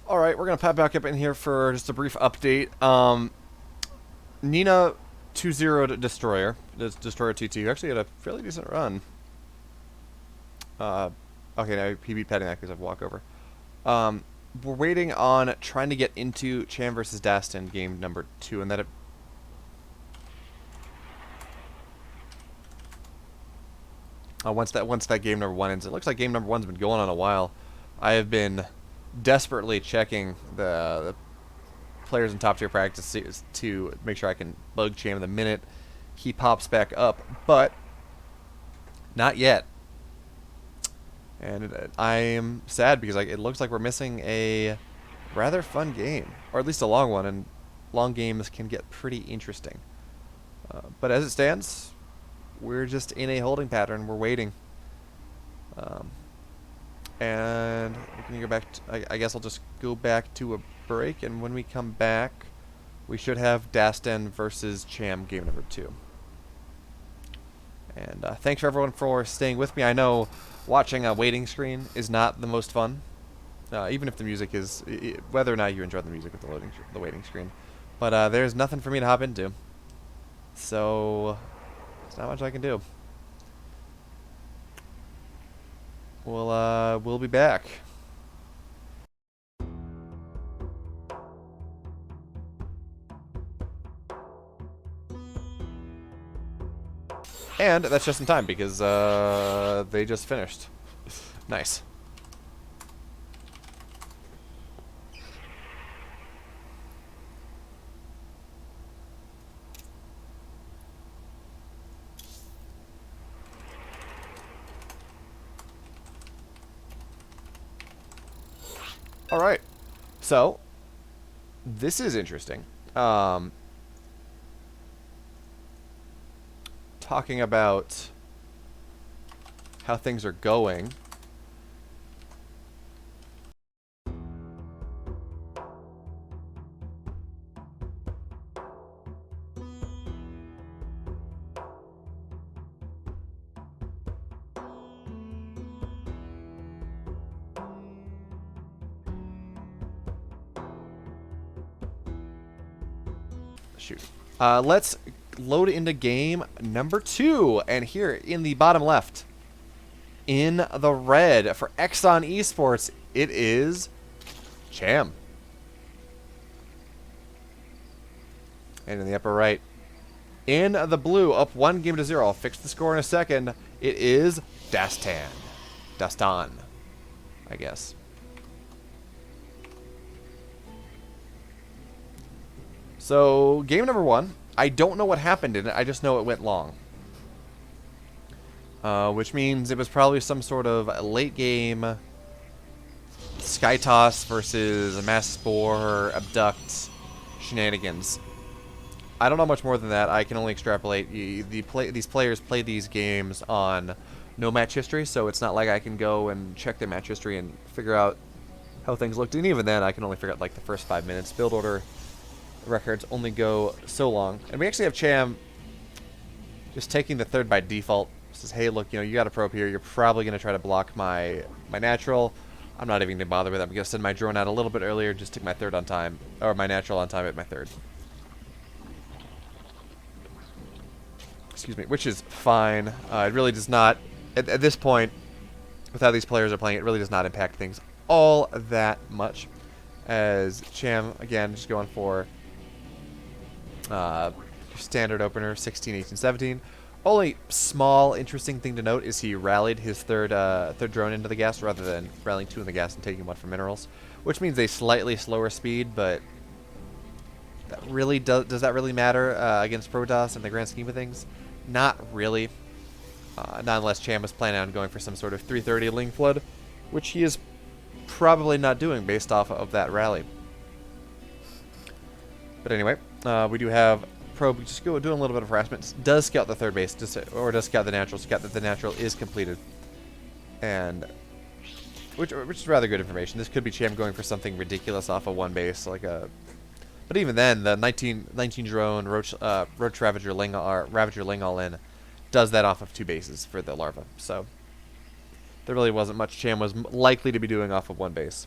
All right, we're gonna pop back up in here for just a brief update. Nina 2-0 Destroyer, Destroyer TT, actually had a fairly decent run. Uh, okay, now he beat Petting that because I've walkover. We're waiting on trying to get into Cham versus Dastin game number 2, and that. Once that game number 1 ends, it looks like game number 1's been going on a while. I have been desperately checking the players in top tier practice to make sure I can bug Cham the minute he pops back up, but not yet. And I am sad because it looks like we're missing a rather fun game, or at least a long one, and long games can get pretty interesting. But as it stands, we're just in a holding pattern. We're waiting. And we can go back to, I guess I'll just go back to a break, and when we come back, we should have Dastin versus Cham game number 2. And thanks for everyone for staying with me. I know watching a waiting screen is not the most fun, even if the music is, whether or not you enjoy the music with the waiting screen. But there's nothing for me to hop into, so there's not much I can do. We'll be back. And that's just in time because they just finished. Nice. All right. So this is interesting. Talking about how things are going. Shoot. Let's load into game number 2. And here in the bottom left, in the red for Exxon Esports, it is Cham. And in the upper right, in the blue, up 1-0. I'll fix the score in a second. It is Dastin, I guess. So, game number 1. I don't know what happened in it. I just know it went long. Which means it was probably some sort of late game Sky Toss versus Mass Spore Abduct shenanigans. I don't know much more than that. I can only extrapolate. These players play these games on no match history, so it's not like I can go and check their match history and figure out how things looked. And even then, I can only figure out like the first 5 minutes. Build order records only go so long. And we actually have Cham just taking the third by default. Says, hey, look, you got a probe here. You're probably going to try to block my natural. I'm not even going to bother with it. I'm going to send my drone out a little bit earlier, just take my third on time, or my natural on time at my third. Excuse me, which is fine. It really does not, at this point, with how these players are playing, it really does not impact things all that much. As Cham, again, just going for standard opener, 16, 18, 17. Only small interesting thing to note is he rallied his third drone into the gas rather than rallying 2 in the gas and taking 1 for minerals, which means a slightly slower speed, but that really does that really matter against Protoss in the grand scheme of things? Not really. Not unless Cham was planning on going for some sort of 330 Ling Flood, which he is probably not doing based off of that rally. But anyway, we do have probe just doing a little bit of harassment. Does scout the third base, or does scout the natural. Scout that the natural is completed, and which is rather good information. This could be Cham going for something ridiculous off of 1 base, like a. But even then, the 19 drone Roach Ravager Ling all in does that off of 2 bases for the larva. So there really wasn't much Cham was likely to be doing off of 1 base.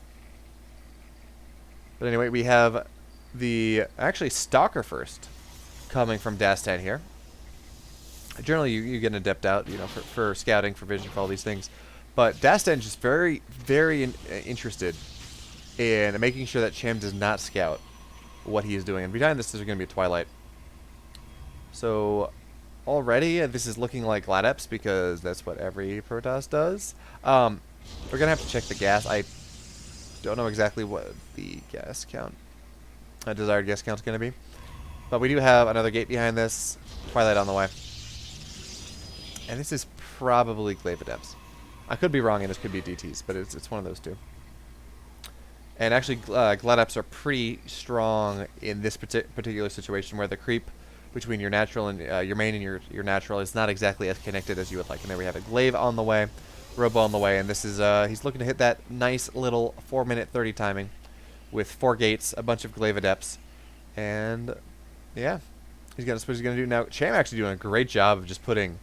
But anyway, we have the actually Stalker first coming from Dastan here. Generally, you get an Adept out, you know, for scouting, for vision, for all these things. But Dastan's just very, very interested in making sure that Cham does not scout what he is doing. And behind this, there's going to be a Twilight. So already, this is looking like Gladeps because that's what every Protoss does. We're going to have to check the gas. I don't know exactly what the gas count, desired gas count is going to be. But we do have another gate behind this. Twilight on the way. And this is probably Glaive Adepts. I could be wrong, and this could be DTs, but it's one of those two. And actually, Gladeps are pretty strong in this particular situation, where the creep between your natural and your main and your natural is not exactly as connected as you would like. And there we have it. Glaive on the way, Robo on the way, and this is he's looking to hit that nice little 4-minute 30 timing with 4 gates, a bunch of Glaive Adepts, and yeah, that's what he's gonna do now. Cham actually doing a great job of just putting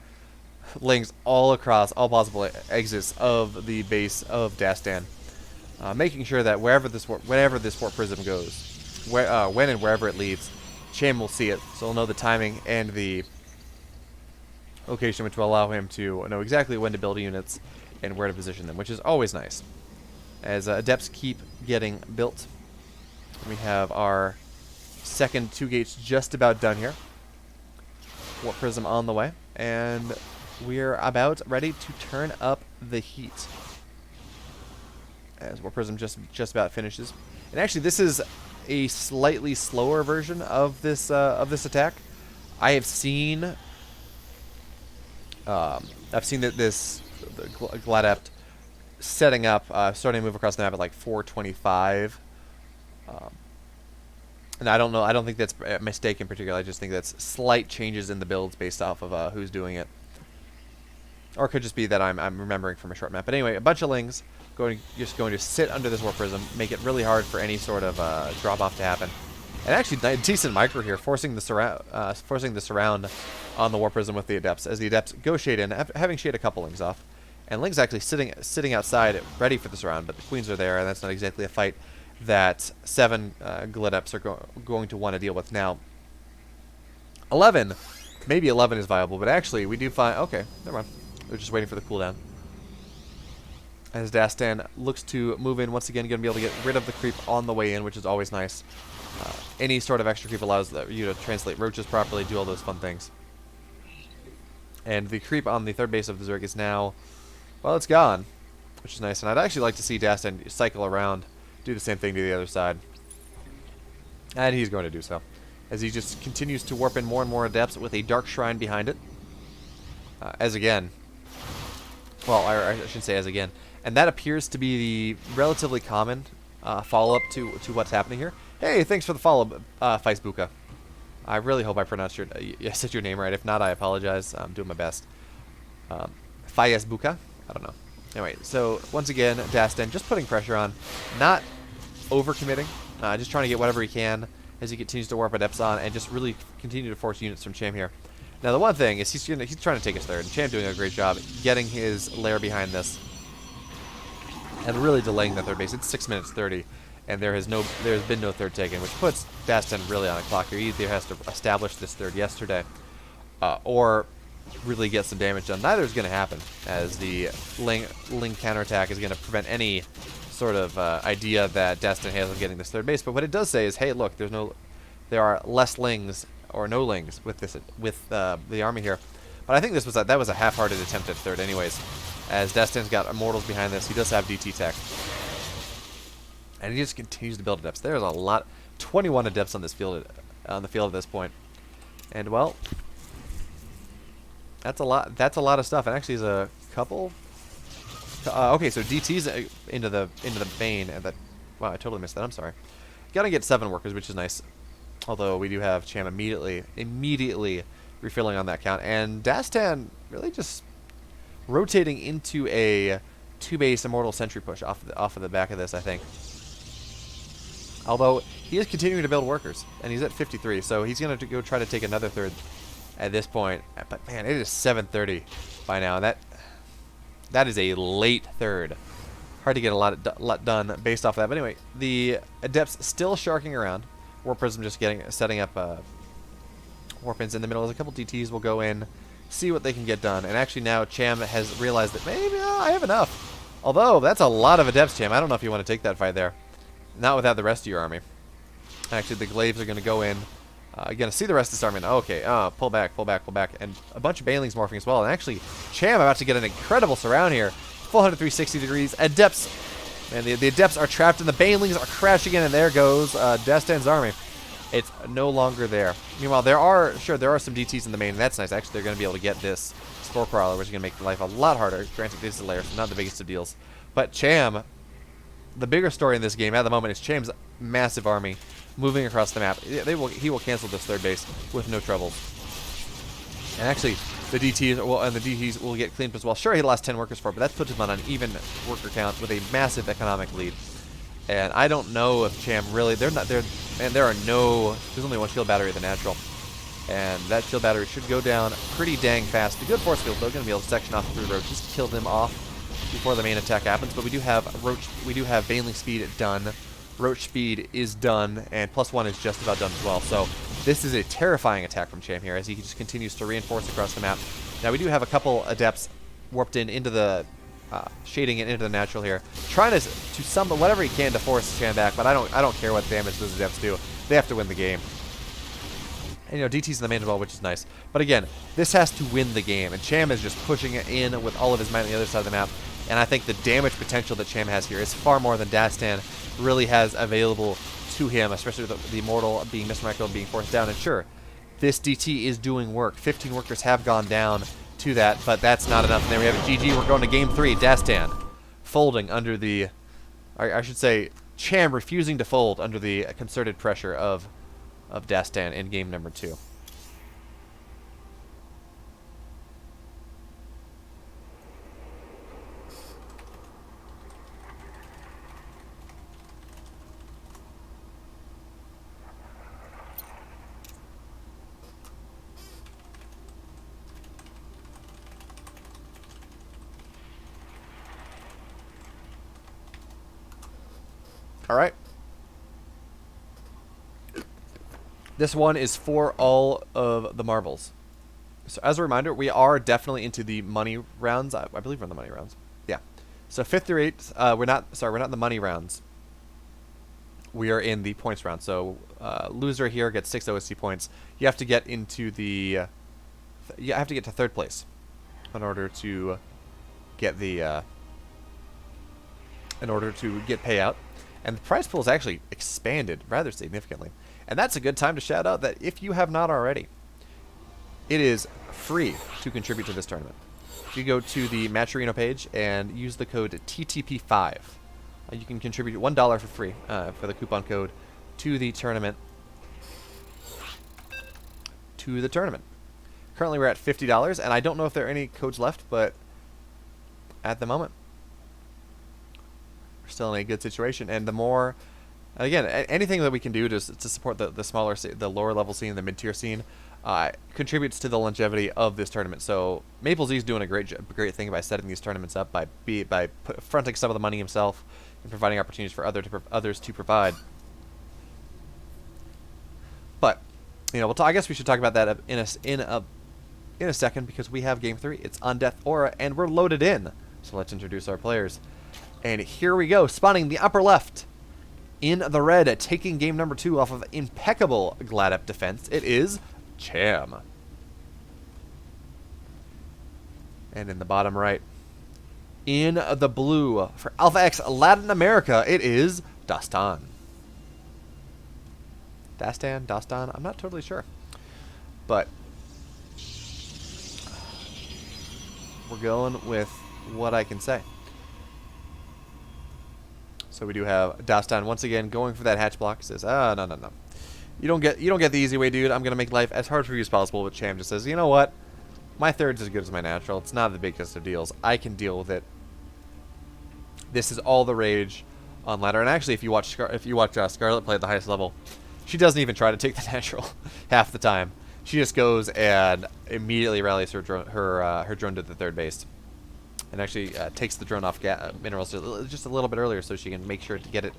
lings all across all possible exits of the base of Dastan, making sure that wherever this Warp Prism goes, when and wherever it leaves, Cham will see it, so he'll know the timing and the location, which will allow him to know exactly when to build units and where to position them, which is always nice. As Adepts keep getting built, we have our second 2 gates just about done here. Warp Prism on the way, and we're about ready to turn up the heat. As Warp Prism just about finishes. And actually, this is a slightly slower version of this attack. I have seen that the Gladept setting up, starting to move across the map at like 425. And I don't know. I don't think that's a mistake in particular. I just think that's slight changes in the builds based off of who's doing it. Or it could just be that I'm remembering from a short map. But anyway, a bunch of lings just going to sit under this Warp Prism, make it really hard for any sort of drop-off to happen. And actually, a decent micro here, forcing the surround on the Warp Prism with the Adepts, as the Adepts go shade in, having shade a couple lings off. And lings actually sitting outside, ready for the surround, but the Queens are there, and that's not exactly a fight that 7 Gladeps are going to want to deal with. Now, 11, maybe 11 is viable, but actually, we do find... Okay, never mind. We're just waiting for the cooldown. As Dastan looks to move in, once again, going to be able to get rid of the creep on the way in, which is always nice. Any sort of extra creep allows you to translate roaches properly, do all those fun things. And the creep on the third base of the Zerg is now... Well, it's gone, which is nice. And I'd actually like to see Dastan cycle around, do the same thing to the other side. And he's going to do so, as he just continues to warp in more and more Adepts with a Dark Shrine behind it. As again... Well, I shouldn't say as again. And that appears to be the relatively common follow-up to what's happening here. Hey, thanks for the follow, Feisbuka. I really hope I pronounced I said your name right. If not, I apologize. I'm doing my best. Feisbuka? I don't know. Anyway, so once again, Dastan just putting pressure on, not overcommitting, just trying to get whatever he can as he continues to warp Adepts on and just really continue to force units from Cham here. Now, the one thing is he's trying to take his third, and Cham doing a great job getting his lair behind this and really delaying the third base. It's 6 minutes 30, and there's been no third taken, which puts Dastan really on a clock here. He either has to establish this third yesterday, or really get some damage done. Neither is going to happen, as the Ling counterattack is going to prevent any sort of idea that Dastan has of getting this third base. But what it does say is, hey, look, there are less Lings or no Lings with the army here. But I think that was a half-hearted attempt at third anyways, as Dastan's got Immortals behind this. He does have DT tech. And he just continues to build Adepts. There's a lot, 21 Adepts on the field at this point. And well, that's a lot of stuff. And actually, there's a couple. Okay, so DT's into the main, and that. Wow, I totally missed that. I'm sorry. Gotta get 7 workers, which is nice. Although we do have Cham immediately refilling on that count, and Dastan really just rotating into a 2-base Immortal Sentry push off of the back of this, I think. Although he is continuing to build workers, and he's at 53, so he's going to go try to take another third at this point. But man, it is 7:30 by now, and that is a late third. hard to get a lot done based off of that. But anyway, the Adepts still sharking around. Warp Prism just setting up Warpins in the middle. There's a couple DTs will go in, see what they can get done. And actually now Cham has realized that maybe I have enough. Although, that's a lot of Adepts, Cham. I don't know if you want to take that fight there. Not without the rest of your army. Actually, the Glaives are going to go in. You're going to see the rest of this army. Okay, pull back, pull back, pull back. And a bunch of Banelings morphing as well. And actually, Cham about to get an incredible surround here. 400-360 degrees. Adepts. And the Adepts are trapped, and the Banelings are crashing in. And there goes Dastan's army. It's no longer there. Meanwhile, there are some DTs in the main, and that's nice. Actually, they're going to be able to get this Spore Crawler, which is going to make life a lot harder. Granted, this is a lair, so not the biggest of deals. But Cham, the bigger story in this game at the moment is Cham's massive army moving across the map. He will cancel this third base with no troubles. And actually, the DTs will get cleaned up as well. Sure, he lost 10 workers for it, but that puts him on an even worker count with a massive economic lead. And I don't know if Cham really, there's only one shield battery at the natural. And that shield battery should go down pretty dang fast. The good force field, though, going to be able to section off 3 roaches to kill them off before the main attack happens. But we do have Baneling speed done. Roach speed is done, and +1 is just about done as well. So this is a terrifying attack from Cham here as he just continues to reinforce across the map. Now we do have a couple Adepts warped into the shading it into the natural here, trying to summon whatever he can to force Cham back. But I don't care what damage those Adepts do. They have to win the game. And, DT's in the main as well, which is nice. But again, this has to win the game, and Cham is just pushing it in with all of his might on the other side of the map. And I think the damage potential that Cham has here is far more than Dastan really has available to him, especially with the Immortal being mismarked and being forced down. And sure, this DT is doing work. 15 workers have gone down to that, but that's not enough. And there we have it. GG. We're going to game 3. Dastan folding under the, I should say, Cham refusing to fold under the concerted pressure of Dastan in game number 2. All right. This one is for all of the marbles. So as a reminder, we are definitely into the money rounds. I believe we're in the money rounds. Yeah. So 5th through 8th, we're not in the money rounds. We are in the points round. So loser here gets 6 OSC points. You have to get into the you have to get to 3rd place in order to get the payout. And the prize pool is actually expanded rather significantly. And that's a good time to shout out that if you have not already, it is free to contribute to this tournament. You go to the Matcherino page and use the code TTP5. You can contribute $1 for free for the coupon code to the tournament. Currently we're at $50, and I don't know if there are any codes left, but at the moment, we're still in a good situation. And the more, again, anything that we can do to support the lower level scene, the mid-tier scene, contributes to the longevity of this tournament. So Maple Z is doing a great thing by setting these tournaments up, by fronting some of the money himself and providing opportunities for others to provide. But I guess we should talk about that in a second, because we have game 3. It's on Death Aura, and we're loaded in. So let's introduce our players. And here we go, spawning the upper left in the red, taking game number 2 off of impeccable Gladep defense. It is Cham. And in the bottom right, in the blue, for Alpha X Latin America, it is Dastan. Dastan, I'm not totally sure. But we're going with what I can say. So we do have Dastan once again going for that hatch block. Says, no. You don't get the easy way, dude. I'm gonna make life as hard for you as possible. But Cham just says, you know what? My third's as good as my natural. It's not the biggest of deals. I can deal with it. This is all the rage on ladder. And actually, if you watch Scarlet play at the highest level, she doesn't even try to take the natural half the time. She just goes and immediately rallies her drone to the 3rd base. and actually takes the drone off minerals just a little bit earlier so she can make sure to get it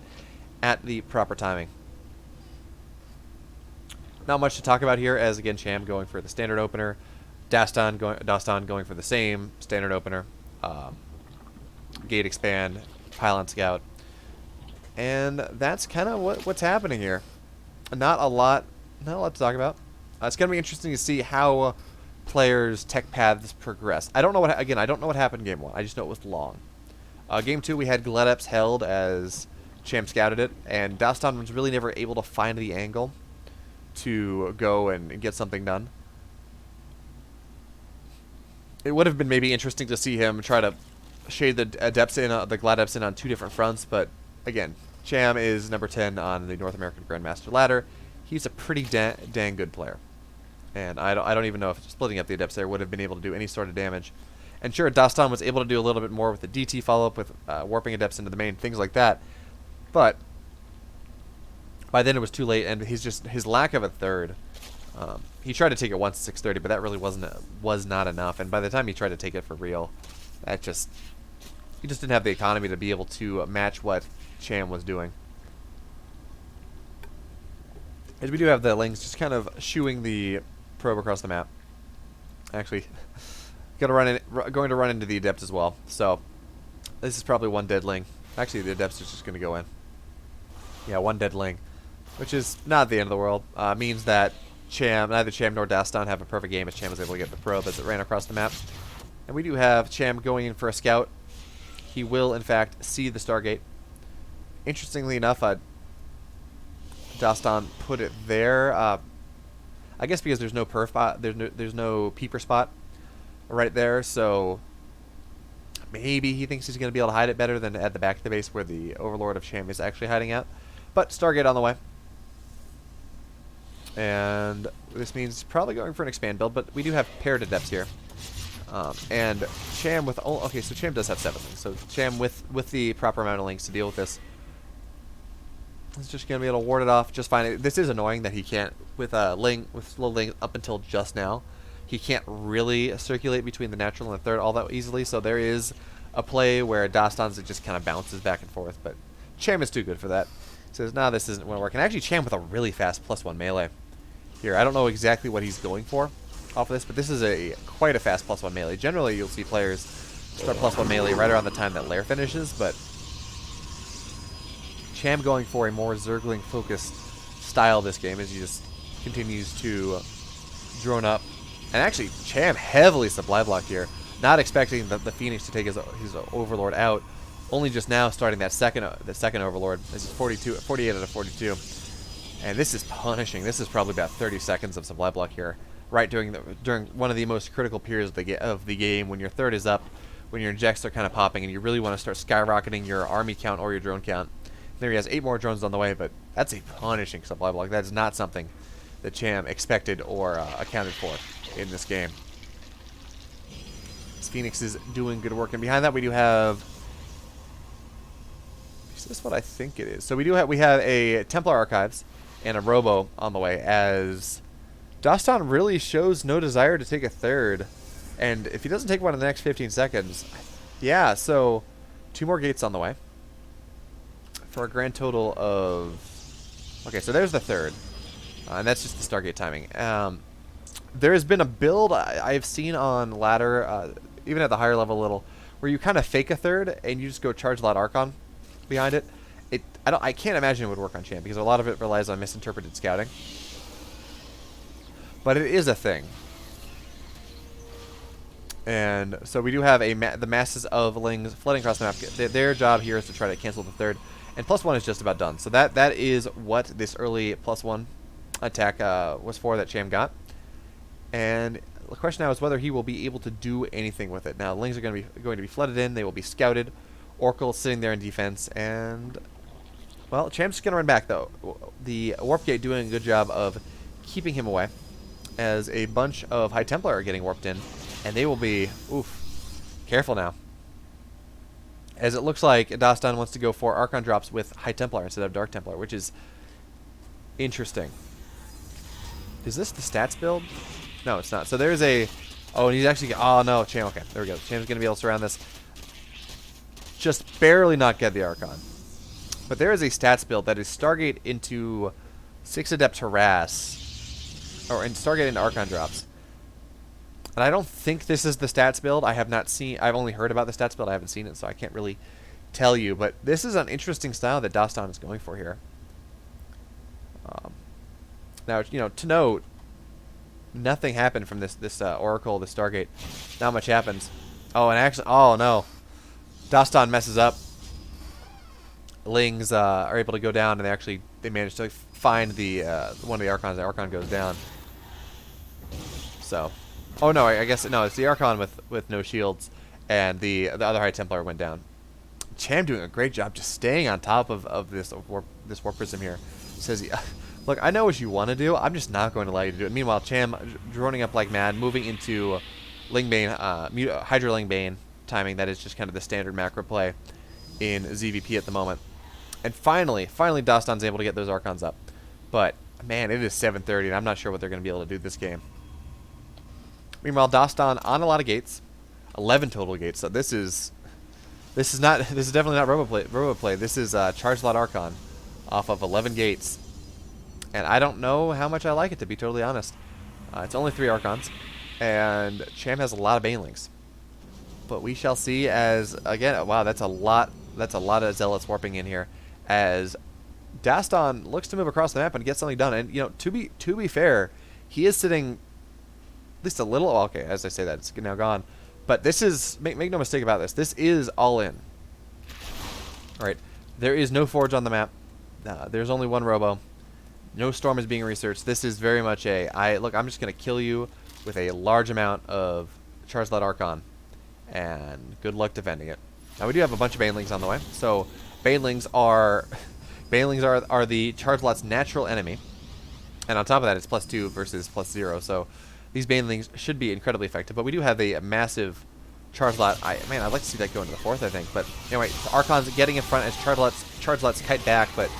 at the proper timing. Not much to talk about here, as again Cham going for the standard opener, Dastan going for the same standard opener, gate expand, pylon scout, and that's kind of what's happening here. Not a lot to talk about. It's gonna be interesting to see how players' tech paths progress. I don't know what I don't know what happened in game 1. I just know it was long. Game 2 we had Gledeps held as Cham scouted it, and Dastan was really never able to find the angle to go and get something done. It would have been maybe interesting to see him try to shade the adepts in, the Gladeps in on 2 different fronts, but again, Cham is number 10 on the North American Grandmaster ladder. He's a pretty dang good player, and I don't even know if splitting up the adepts there would have been able to do any sort of damage. And sure, Dastan was able to do a little bit more with the DT follow-up, with warping adepts into the main, things like that, but by then it was too late, and his lack of a third. He tried to take it once at 630, but that really was not enough. And by the time he tried to take it for real, he just didn't have the economy to be able to match what Cham was doing. As we do have the Lings just kind of shooing the probe across the map. Actually, going to run into the Adept as well. So this is probably one dead Ling. Actually, the Adept is just going to go in. Yeah, one dead Ling, which is not the end of the world. Means that neither Cham nor Dastan have a perfect game, as Cham was able to get the probe as it ran across the map. And we do have Cham going in for a scout. He will, in fact, see the Stargate. Interestingly enough, Dastan put it there. I guess because there's no perf spot, there's no peeper spot right there, so maybe he thinks he's going to be able to hide it better than at the back of the base where the Overlord of Cham is actually hiding out. But Stargate on the way. And this means probably going for an expand build, but we do have paired adepts here. And Cham with... okay, so Cham does have 7 things. So Cham with the proper amount of links to deal with this is just going to be able to ward it off just fine. This is annoying that he can't, with slow Ling up until just now, he can't really circulate between the natural and the third all that easily. So there is a play where Dastan's just kind of bounces back and forth, but Cham is too good for that. Says, nah, this isn't going to work. And actually Cham with a really fast +1 melee here. I don't know exactly what he's going for off of this, but this is quite a fast +1 melee. Generally, you'll see players start +1 melee right around the time that Lair finishes, but Cham going for a more Zergling-focused style this game as he just continues to drone up. And actually, Cham heavily supply block here, not expecting the Phoenix to take his Overlord out. Only just now starting the second Overlord. This is 48 out of 42. And this is punishing. This is probably about 30 seconds of supply block here, right during one of the most critical periods of the game, when your third is up, when your injects are kind of popping, and you really want to start skyrocketing your army count or your drone count. There he has 8 more drones on the way, but that's a punishing supply block. That is not something that Cham expected or accounted for in this game. This Phoenix is doing good work, and behind that we do have... is this what I think it is? So we have a Templar Archives and a Robo on the way, as Dastan really shows no desire to take a third. And if he doesn't take one in the next 15 seconds, yeah, so 2 more gates on the way for a grand total of... okay, so there's the third. And that's just the Stargate timing. There has been a build I've seen on ladder, even at the higher level a little, where you kind of fake a third and you just go charge Lot Archon behind it. I can't imagine it would work on Cham, because a lot of it relies on misinterpreted scouting. But it is a thing. And so we do have the masses of Lings flooding across the map. Their job here is to try to cancel the third. And +1 is just about done. So that is what this early +1 attack was for that Cham got. And the question now is whether he will be able to do anything with it. Now, Lings are going to be flooded in. They will be scouted. Oracle sitting there in defense, and well, Cham's just gonna run back though. The Warp Gate doing a good job of keeping him away, as a bunch of High Templar are getting warped in, and they will be careful now, as it looks like Dastan wants to go for Archon drops with High Templar instead of Dark Templar, which is interesting. Is this the stats build? No, it's not. So there's a... oh, and he's actually... oh, no, Cham. Okay, there we go. Cham's going to be able to surround this. just barely not get the Archon. But there is a stats build that is Stargate into 6 Adept Harass, or in Stargate into Archon drops. And I don't think this is the stats build. I have not seen, I've only heard about the stats build. I haven't seen it, so I can't really tell you. But this is an interesting style that Dastan is going for here. Now, you know, to note, nothing happened from this Oracle, the Stargate. Not much happens. Oh, and actually, oh no. Dastan messes up. Lings are able to go down, and they manage to find the one of the Archons. The Archon goes down. So, oh no, I guess no, it's the Archon with no shields, and the other High Templar went down. Cham doing a great job just staying on top of this warp prism here. Says, look, I know what you want to do. I'm just not going to allow you to do it. Meanwhile, Cham droning up like mad, moving into Lingbane, Hydra Lingbane timing. That is just kind of the standard macro play in ZVP at the moment. And finally, Dastan's able to get those Archons up. But, man, it is 7:30, and I'm not sure what they're going to be able to do this game. Meanwhile, Dastan on a lot of gates. 11 total gates. So this is definitely not roboplay. This is Charge Lot Archon off of 11 gates. And I don't know how much I like it, to be totally honest. It's only 3 Archons. And Cham has a lot of Banelings. But we shall see as, again, wow, that's a lot of Zealots warping in here. As Dastan looks to move across the map and get something done. And, you know, to be fair, he is sitting at least a little, okay, as I say that, it's now gone. But this is, make no mistake about this, this is all in. Alright, there is no Forge on the map. There's only one Robo. No Storm is being researched. This is very much look, I'm just going to kill you with a large amount of Charge Lot Archon. And good luck defending it. Now we do have a bunch of Banelings on the way. So Banelings are the Charge Lot's natural enemy. And on top of that, it's +2 versus +0. So these Banelings should be incredibly effective. But we do have a massive Charge Lot. Man, I'd like to see that go into the 4th, I think. But anyway, Archon's getting in front as Charge Lots kite back. But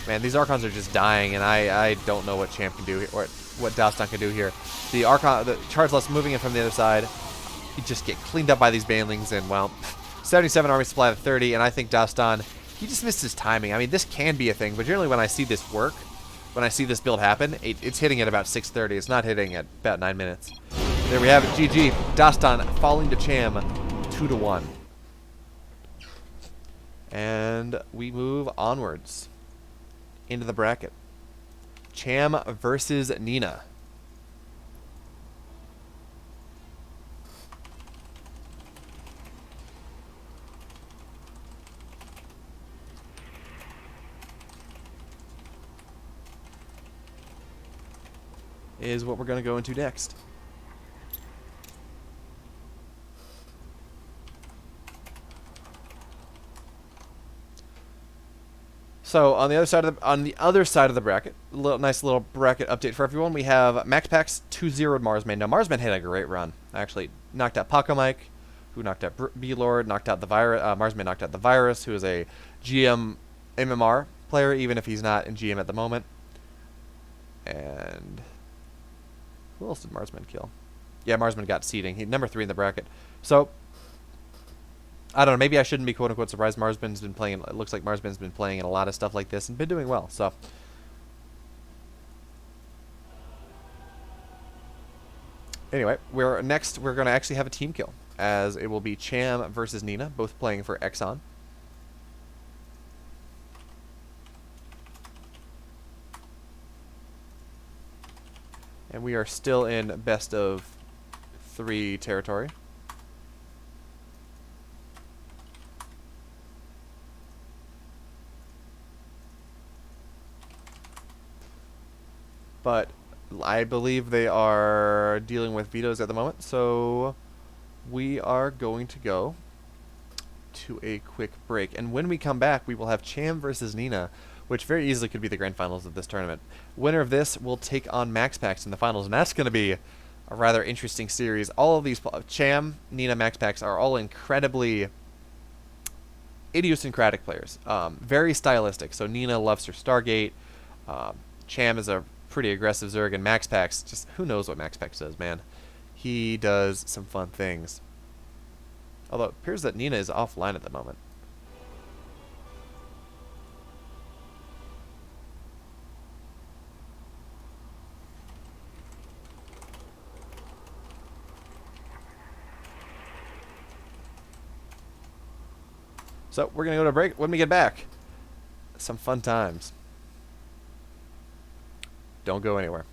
man, these Archons are just dying, and I don't know what Champ can do, or what Dastan can do here. The Charge Lot's moving in from the other side. He just get cleaned up by these Banelings, and well, 77 army supply to 30, and I think Dastan, he just missed his timing. I mean, this can be a thing, but generally when I see this work, when I see this build happen, it's hitting at about 6:30. It's not hitting at about 9 minutes. There we have it. GG. Dastan falling to Cham 2-1. And we move onwards into the bracket. Cham versus Nina. Is what we're going to go into next. So on the other side of the bracket, nice little bracket update for everyone. We have MaxPax 2-0'd Marsman. Now Marsman had a great run. Actually knocked out Paco Mike, who knocked out B-Lord, knocked out the virus. Marsman knocked out the virus, who is a GM MMR player, even if he's not in GM at the moment. And who else did Marsman kill? Yeah, Marsman got seeding. He's number 3 in the bracket. So, I don't know. Maybe I shouldn't be quote-unquote surprised. Marsman's been playing. It looks like Marsman's been playing in a lot of stuff like this and been doing well. So, anyway, we're going to actually have a team kill, as it will be Cham versus Nina, both playing for Exxon. And we are still in best of 3 territory. But I believe they are dealing with vetoes at the moment, so we are going to go to a quick break. And when we come back, we will have Cham versus Nina, which very easily could be the grand finals of this tournament. Winner of this will take on MaxPax in the finals, and that's going to be a rather interesting series. All of these, Cham, Nina, MaxPax, are all incredibly idiosyncratic players. Very stylistic. So Nina loves her Stargate. Cham is a pretty aggressive Zerg, and MaxPax, just who knows what MaxPax does, man. He does some fun things. Although it appears that Nina is offline at the moment. So we're going to go to break. When we get back, some fun times. Don't go anywhere.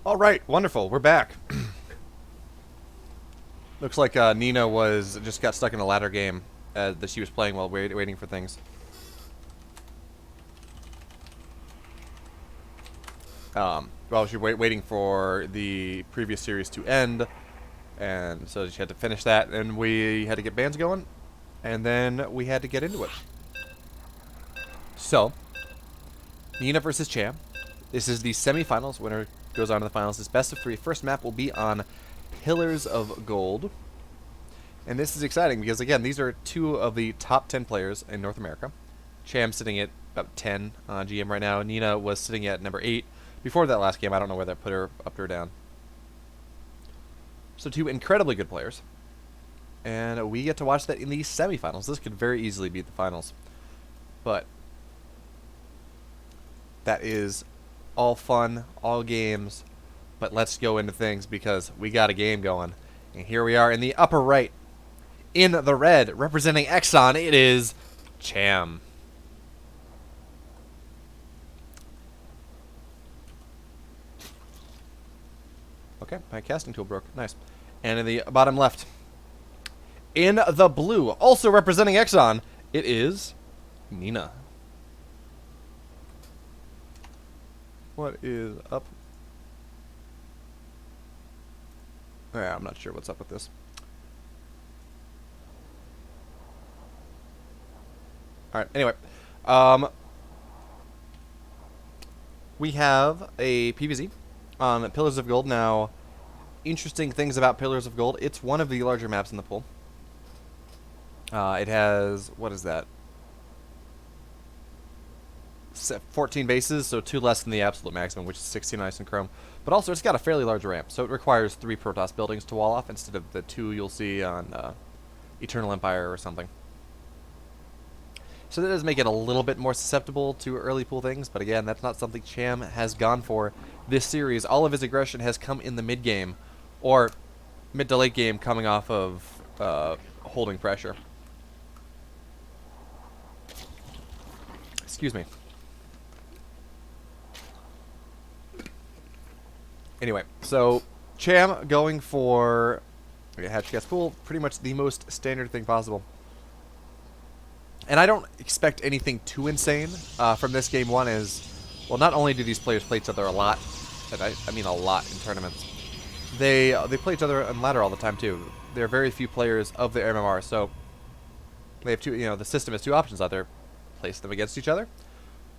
All right, wonderful. We're back. Looks like Nina just got stuck in a ladder game that she was playing while waiting for things. Well, she was waiting for the previous series to end, and so she had to finish that, and we had to get bands going, and then we had to get into it. So, Nina versus Cham. This is the semifinals. Winner goes on to the finals. This best of 3. First map will be on Pillars of Gold. And this is exciting because, again, these are 2 of the top 10 players in North America. Cham sitting at about 10 on GM right now. Nina was sitting at number 8. Before that last game, I don't know where that put her up or down. So 2 incredibly good players. And we get to watch that in the semifinals. This could very easily be the finals. But that is all fun, all games, but let's go into things because we got a game going. And here we are in the upper right. In the red, representing Exxon, it is Cham. Okay, my casting tool broke. Nice. And in the bottom left, in the blue, also representing Exxon, it is Nina. What is up? Yeah, I'm not sure what's up with this. Alright, anyway. We have a PvZ on Pillars of Gold. Now, interesting things about Pillars of Gold. It's one of the larger maps in the pool. It has, what is that? 14 bases, so 2 less than the absolute maximum, which is 16 ice and chrome. But also, it's got a fairly large ramp, so it requires 3 Protoss buildings to wall off instead of the 2 you'll see on Eternal Empire or something. So that does make it a little bit more susceptible to early pool things, but again, that's not something Cham has gone for this series. All of his aggression has come in the mid-game, or mid to late game coming off of holding pressure. Excuse me. Anyway, so Cham going for hatch gas pool, pretty much the most standard thing possible. And I don't expect anything too insane from this game one is, well, not only do these players play each other a lot, and I mean a lot in tournaments, they play each other on ladder all the time too. There are very few players of the MMR, so they have two. You know, the system has two options: either place them against each other,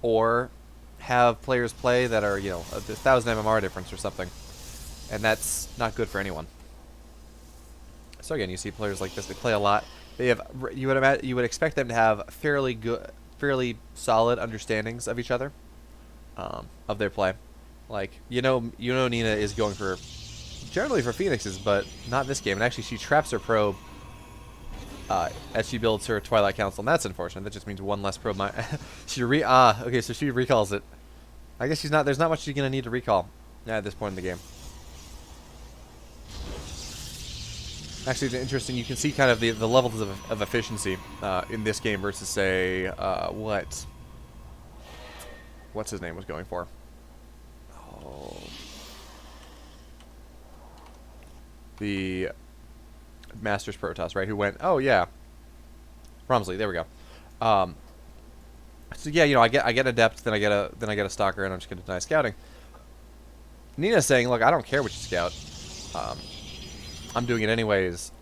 or have players play that are, you know, 1,000 MMR difference or something, and that's not good for anyone. So again, you see players like this. They play a lot. They have you would expect them to have fairly solid understandings of each other, of their play. Like Nina is going for generally for Phoenixes, but not this game. And actually, she traps her probe as she builds her Twilight Council, and that's unfortunate. That just means one less probe. Okay, so she recalls it. I guess there's not much she's gonna need to recall at this point in the game. Actually, it's interesting. You can see kind of the levels of efficiency in this game versus, say, what's his name was going for. Oh, the Masters Protoss, right? Who went? Oh yeah, Rumsley. There we go. So yeah, you know, I get adept, then I get a stalker, and I'm just gonna deny scouting. Nina's saying, look, I don't care what you scout. I'm doing it anyways.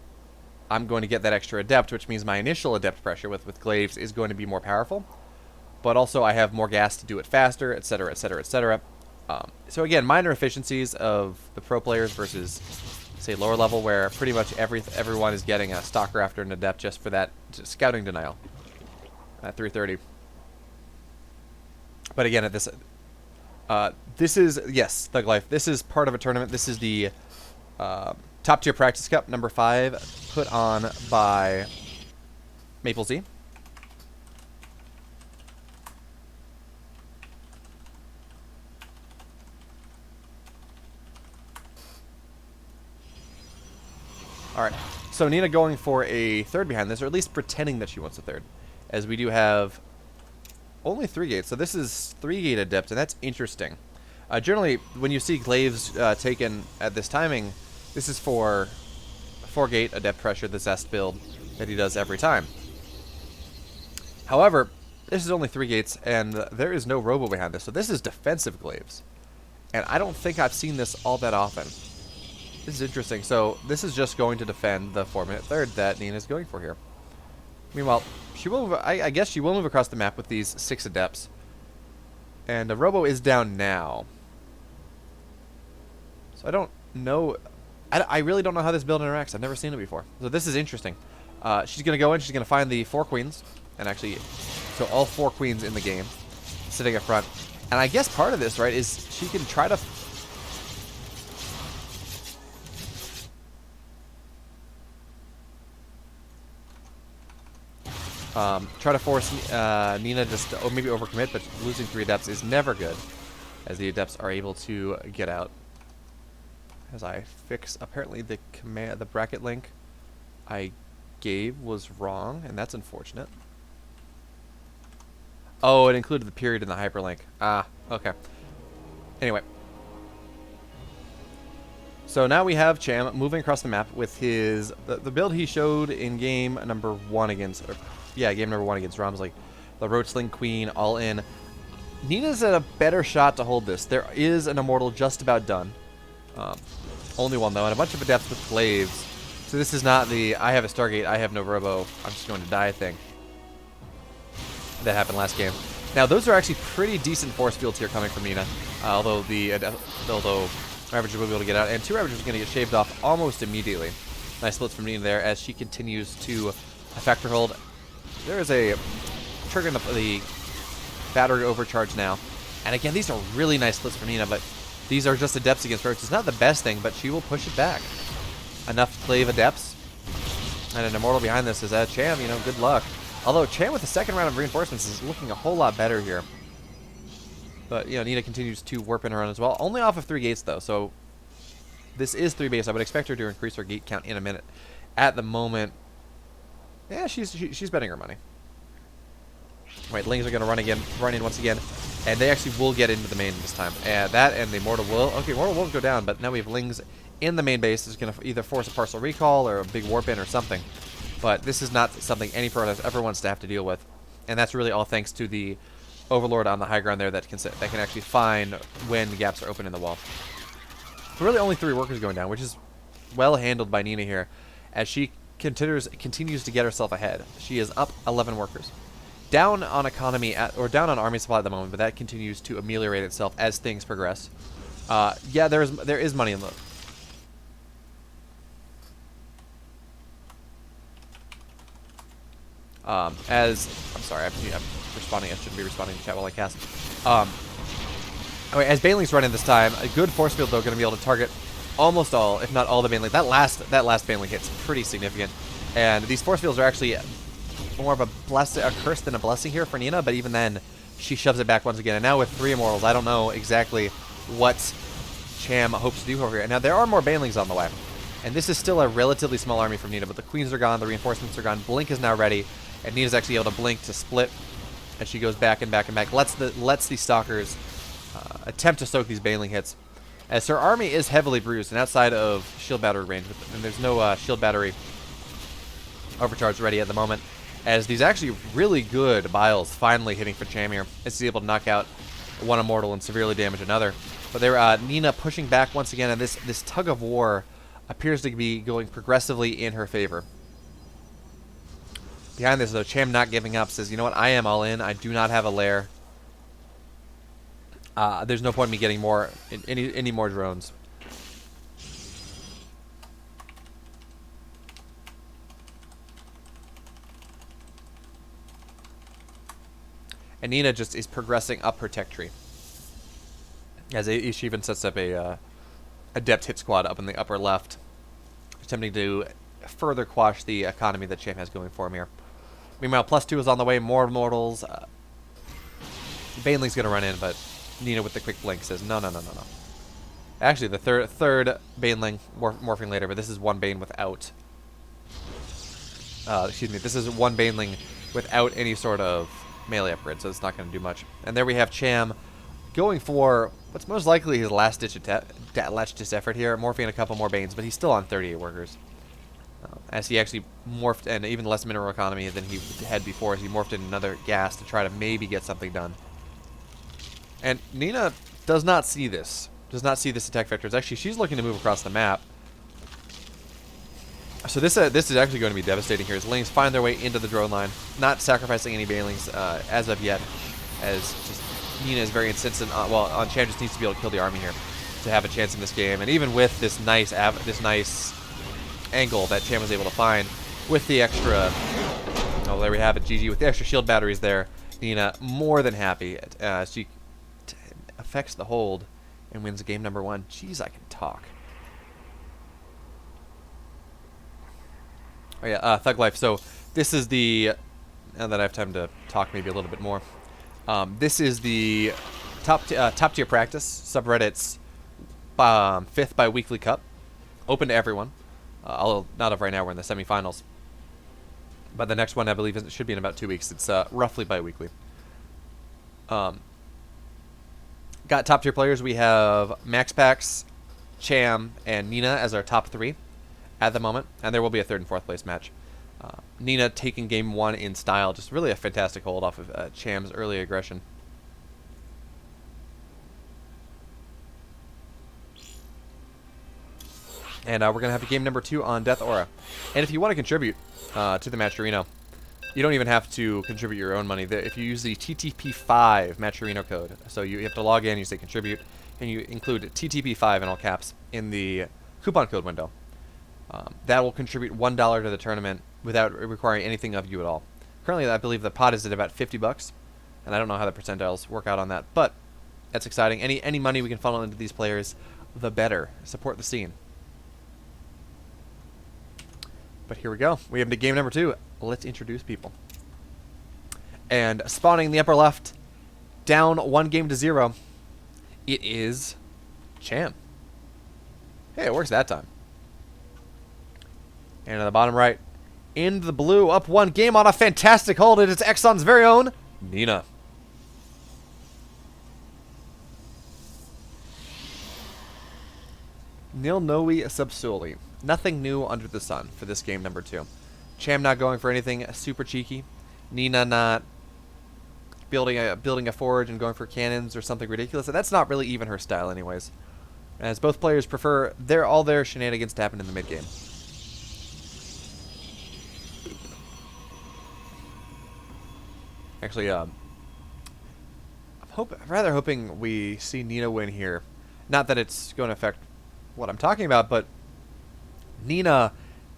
I'm going to get that extra adept, which means my initial adept pressure with glaives is going to be more powerful, but also I have more gas to do it faster, etc., etc., etc. So again, minor efficiencies of the pro players versus, say, lower level, where pretty much everyone is getting a stalker after an adept just for that scouting denial at 330. But again, at this, this is, yes, Thug Life. This is part of a tournament. This is the Top Tier Practice Cup number 5, put on by Maple Z. Alright, so Nina going for a third behind this, or at least pretending that she wants a third, as we do have only 3 gates. So this is 3 gate adept, and that's interesting. Generally, when you see glaives taken at this timing, this is for 4 gate adept pressure, the Zest build that he does every time. However, this is only 3 gates, and there is no robo behind this, so this is defensive glaives. And I don't think I've seen this all that often. This is interesting. So this is just going to defend the 4-minute third that Nina's going for here. Meanwhile, she will move, I guess she will move across the map with these 6 adepts. And the robo is down now. So I don't know. I really don't know how this build interacts. I've never seen it before. So this is interesting. She's going to go in. She's going to find the 4 queens. And actually, so all 4 queens in the game sitting up front. And I guess part of this, right, is she can try to... try to force Nina just to maybe overcommit, but losing 3 adepts is never good, as the adepts are able to get out. As I fix, apparently the bracket link I gave was wrong, and that's unfortunate. Oh, it included the period in the hyperlink. Ah, okay. Anyway. So now we have Cham moving across the map with his the build he showed in game number 1 against, game number 1 against Romsley. The Roachling Queen all in. Nina's at a better shot to hold this. There is an Immortal just about done. Only one though, and a bunch of adepts with glaives. So this is not the I have a Stargate, I have no robo, I'm just going to die thing that happened last game. Now those are actually pretty decent force fields here coming from Nina, although Ravager will be able to get out, and 2 Ravagers are going to get shaved off almost immediately. Nice splits from Nina there as she continues to affect her hold. There is a trigger in the battery overcharge now. And again, these are really nice splits from Nina, but these are just adepts against Roach. It's not the best thing, but she will push it back. Enough Clave adepts. And an Immortal behind this is Cham, you know, good luck. Although Cham with the 2nd round of reinforcements is looking a whole lot better here. But, you know, Nina continues to warp in her run as well. Only off of 3 gates, though, so this is 3 base. I would expect her to increase her gate count in a minute. At the moment, yeah, she's betting her money. Right, Lings are going to run in once again, and they actually will get into the main this time. And that and the Immortal will, okay, Immortal won't go down, but now we have Lings in the main base. Is going to either force a partial recall or a big warp in or something. But this is not something any Protoss ever wants to have to deal with, and that's really all thanks to the Overlord on the high ground there that can actually find when the gaps are open in the wall. Really only 3 workers going down, which is well handled by Nina here, as she continues to get herself ahead. She is up 11 workers. Down on economy, or down on army supply at the moment, but that continues to ameliorate itself as things progress. Yeah, there is money in the... I'm sorry, I'm responding. I shouldn't be responding to chat while I cast. Anyway, as Baneling's running this time, a good force field though going to be able to target almost all, if not all, the Baneling. That last Baneling hit's pretty significant, and these force fields are actually more of a curse than a blessing here for Nina. But even then, she shoves it back once again. And now with 3 immortals, I don't know exactly what Cham hopes to do over here. And now there are more Banelings on the way, and this is still a relatively small army from Nina. But the queens are gone, the reinforcements are gone. Blink is now ready. And Nina's actually able to blink to split as she goes back and back and back. Lets the stalkers attempt to soak these Baneling hits. As her army is heavily bruised and outside of shield battery range, and there's no shield battery overcharge ready at the moment. As these actually really good Biles finally hitting for Cham here, as he's able to knock out one immortal and severely damage another. But they're Nina pushing back once again, and this tug of war appears to be going progressively in her favor. Behind this, though, Cham not giving up, says, you know what, I am all in. I do not have a lair. There's no point in me getting any more drones. And Nina just is progressing up her tech tree. As she even sets up a adept hit squad up in the upper left, attempting to further quash the economy that Cham has going for him here. Meanwhile, +2 is on the way. More mortals. Baneling's going to run in, but Nina with the quick blink says, no. Actually, the third Baneling morphing later, but this is one Bane without... excuse me, this is one Baneling without any sort of melee upgrade, so it's not going to do much. And there we have Cham going for what's most likely his last-ditch effort here, morphing a couple more Banes, but he's still on 38 workers. As he actually morphed, and even less mineral economy than he had before, as he morphed in another gas to try to maybe get something done. And Nina does not see this. Does not see this attack vector. It's actually, she's looking to move across the map. So this is actually going to be devastating here, as Lings find their way into the drone line, not sacrificing any Banelings as of yet, as just Nina is very insistent on, well, on Cham just needs to be able to kill the army here to have a chance in this game. And even with this nice angle that Cham was able to find with the extra, oh, there we have it, GG, with the extra shield batteries there, Nina more than happy. She affects the hold and wins game number 1. Jeez, I can talk. Oh yeah, Thug Life. So this is the, now that I have time to talk maybe a little bit more, this is the top tier practice subreddit's 5th bi-weekly cup, open to everyone. Although not of right now, we're in the semifinals. But the next one, I believe, should be in about 2 weeks. It's roughly bi-weekly. Got top tier players. We have MaxPax, Cham, and Nina as our top 3 at the moment. And there will be a 3rd and 4th place match. Nina taking game 1 in style. Just really a fantastic hold off of Cham's early aggression. And we're going to have game number 2 on Death Aura. And if you want to contribute to the matcherino, you don't even have to contribute your own money. If you use the TTP5 matcherino code, so you have to log in, you say contribute, and you include TTP5 in all caps in the coupon code window. That will contribute $1 to the tournament without requiring anything of you at all. Currently, I believe the pot is at about $50, and I don't know how the percentiles work out on that, but that's exciting. Any money we can funnel into these players, the better. Support the scene. But here we go. We have to game number 2. Let's introduce people. And spawning in the upper left, down 1-0, it is Cham. Hey, it works that time. And on the bottom right, in the blue, up 1 game on a fantastic hold. It is Exxon's very own Nina. Nil novi sub soli. Nothing new under the sun for this game number 2. Cham not going for anything super cheeky. Nina not building a forge and going for cannons or something ridiculous. That's not really even her style anyways. as both players prefer all their shenanigans to happen in the mid game. Actually, I'm rather hoping we see Nina win here. Not that it's going to affect what I'm talking about, but Nina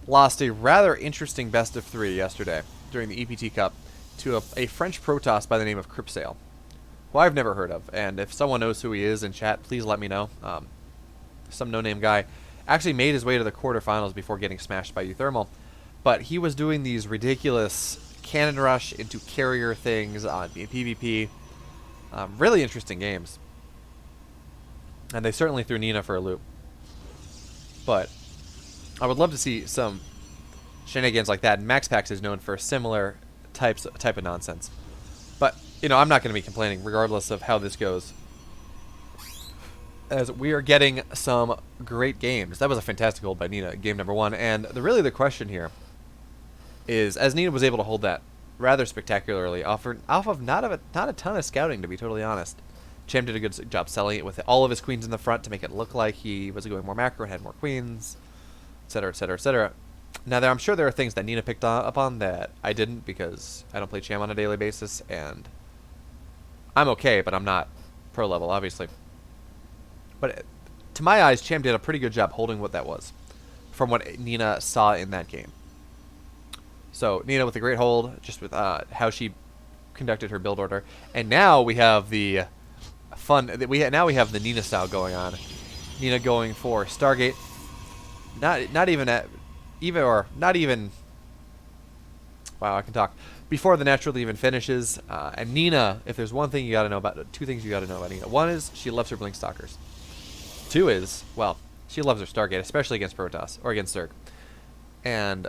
lost a rather interesting best of 3 yesterday during the EPT Cup to a French Protoss by the name of Cripsale, who I've never heard of. And if someone knows who he is in chat, please let me know. Some no-name guy actually made his way to the quarterfinals before getting smashed by Euthermal. But he was doing these ridiculous cannon rush into carrier things on PvP. Really interesting games. And they certainly threw Nina for a loop. But I would love to see some shenanigans like that. And MaxPax is known for similar type of nonsense. But, you know, I'm not going to be complaining regardless of how this goes, as we are getting some great games. That was a fantastic hold by Nina, game number 1. And really the question here is, as Nina was able to hold that rather spectacularly off of not a ton of scouting, to be totally honest. Cham did a good job selling it with all of his queens in the front to make it look like he was going more macro and had more queens, etc., etc., etc. Now, I'm sure there are things that Nina picked up on that I didn't, because I don't play Cham on a daily basis, and I'm okay, but I'm not pro level, obviously. But to my eyes, Cham did a pretty good job holding what that was from what Nina saw in that game. So Nina with a great hold, just with how she conducted her build order, and now we have the fun. Now we have the Nina style going on. Nina going for Stargate, not even. Wow, I can talk. Before the natural even finishes, and Nina, if there's one thing you got to know about, 2 things you got to know about Nina. One is she loves her Blink Stalkers. 2 is, well, she loves her Stargate, especially against Protoss or against Zerg, and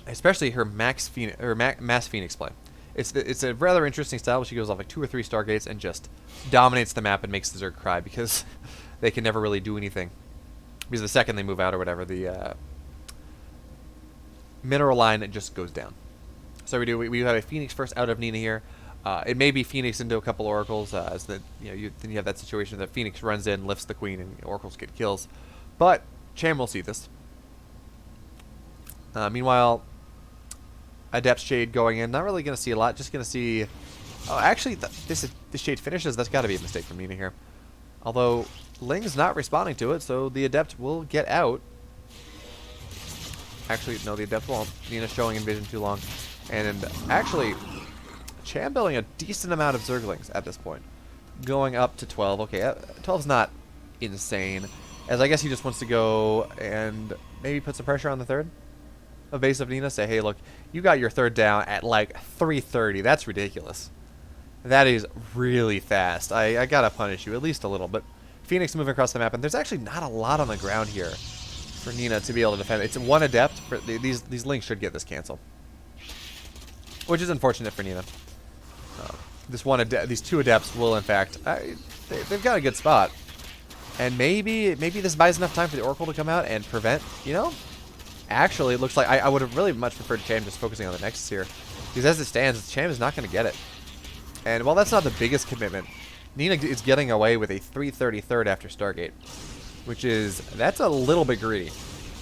especially her Mass Phoenix play. It's a rather interesting style. She goes off like 2 or 3 Stargates and just dominates the map and makes the Zerg cry, because they can never really do anything. Because the second they move out or whatever, the mineral line just goes down. So we have a Phoenix first out of Nina here. It may be Phoenix into a couple Oracles, as then you have that situation that Phoenix runs in, lifts the Queen, and Oracles get kills. But Cham will see this. Meanwhile, Adept Shade going in. Not really going to see a lot. Just going to see... Oh, actually, this Shade finishes. That's got to be a mistake from Nina here. Although, Ling's not responding to it, so the Adept will get out. Actually, no, the Adept won't. Nina's showing Invasion too long. And actually, Cham building a decent amount of Zerglings at this point. Going up to 12. Okay, 12's not insane, as I guess he just wants to go and maybe put some pressure on the third of base of Nina. Say, hey, look, you got your third down at like 3:30. That's ridiculous. That is really fast. I gotta punish you at least a little. But Phoenix moving across the map, and there's actually not a lot on the ground here for Nina to be able to defend. It's 1 Adept. These links should get this cancel, which is unfortunate for Nina. These 2 Adepts will, in fact, they've got a good spot, and maybe this buys enough time for the Oracle to come out and prevent. Actually, it looks like I would have really much preferred Cham just focusing on the Nexus here, because as it stands, Cham is not going to get it. And while that's not the biggest commitment, Nina is getting away with a 3:30 third after Stargate, that's a little bit greedy.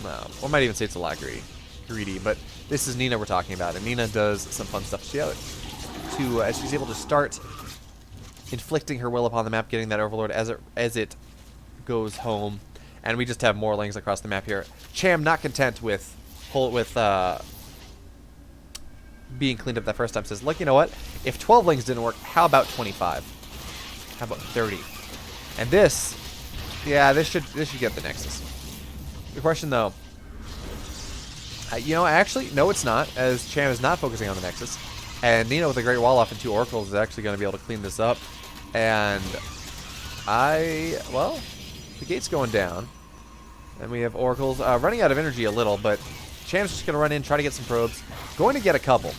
I might even say it's a lot greedy, but this is Nina we're talking about, and Nina does some fun stuff. She's able to start inflicting her will upon the map, getting that Overlord as it goes home. And we just have more Lings across the map here. Cham not content with being cleaned up that first time, says, look, you know what? If 12 Lings didn't work, how about 25? How about 30? And this should get the Nexus. The question, though, actually, no, it's not, as Cham is not focusing on the Nexus. And Nina with a great wall off and 2 Oracles is actually going to be able to clean this up. And the gate's going down, and we have Oracles running out of energy a little, but Cham's just going to run in, try to get some probes. Going to get a couple.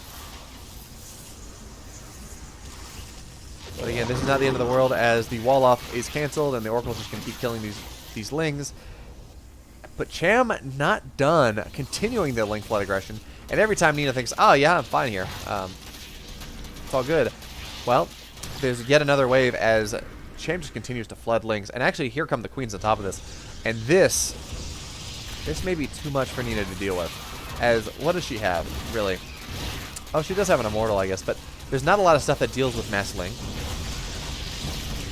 But again, this is not the end of the world, as the wall off is canceled, and the Oracle's just going to keep killing these Lings. But Cham not done, continuing the Ling flood aggression, and every time Nina thinks, oh yeah, I'm fine here. It's all good. Well, there's yet another wave as Cham just continues to flood links. And actually, here come the queens on top of this. And this may be too much for Nina to deal with. As, what does she have, really? Oh, she does have an immortal, I guess, but there's not a lot of stuff that deals with mass ling.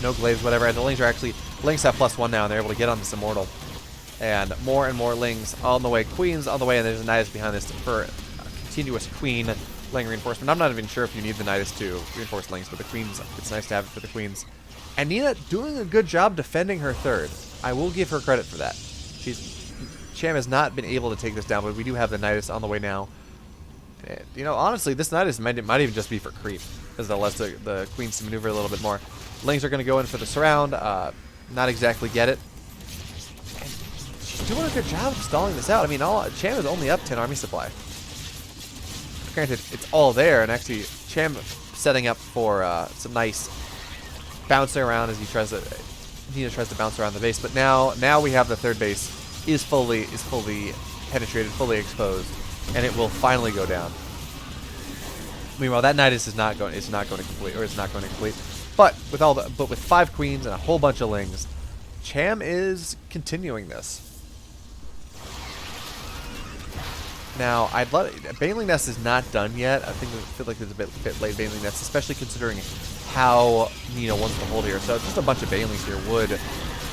No glaives, whatever. And the lings are actually, lings have +1 now, and they're able to get on this immortal. And more lings on the way, queens on the way, and there's a Nidus behind this for a continuous queen ling reinforcement. I'm not even sure if you need the Nidus to reinforce lings, but the queens, it's nice to have it for the queens. And Nina doing a good job defending her third. I will give her credit for that. Cham has not been able to take this down, but we do have the Nidus on the way now. And, you know, honestly, this Nidus might even just be for creep, as that allows the queens to maneuver a little bit more. Lings are going to go in for the surround, not exactly get it. And she's doing a good job of stalling this out. I mean, Cham is only up 10 army supply. Granted, it's all there, and actually, Cham setting up for some nice bouncing around as Nina tries to bounce around the base. But now we have the third base is fully penetrated, fully exposed, and it will finally go down. Meanwhile, that Nidus is not going to complete. But with 5 queens and a whole bunch of lings, Cham is continuing this. Now, Baneling Nest is not done yet. I feel like it's a bit late Baneling Nest, especially considering how Nina wants to hold here. So just a bunch of Banelings here would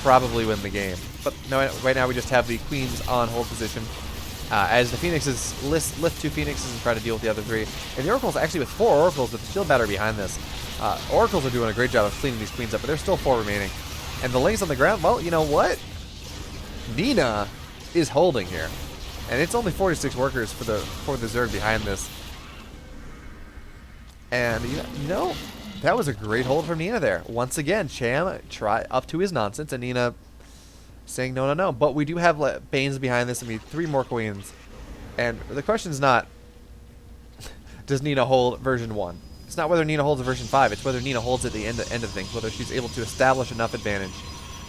probably win the game. But no, right now we just have the queens on hold position. As the Phoenixes lift 2 Phoenixes and try to deal with the other 3. And the Oracles, actually with 4 Oracles with the shield battery behind this, Oracles are doing a great job of cleaning these queens up, but there's still 4 remaining. And the lings on the ground, well, you know what? Nina is holding here. And it's only 46 workers for the Zerg behind this. And, you know, that was a great hold from Nina there. Once again, Cham up to his nonsense, and Nina saying no. But we do have Banes behind this. I mean, 3 more queens. And the question is not, does Nina hold version 1? It's not whether Nina holds a version 5. It's whether Nina holds at the end of things. Whether she's able to establish enough advantage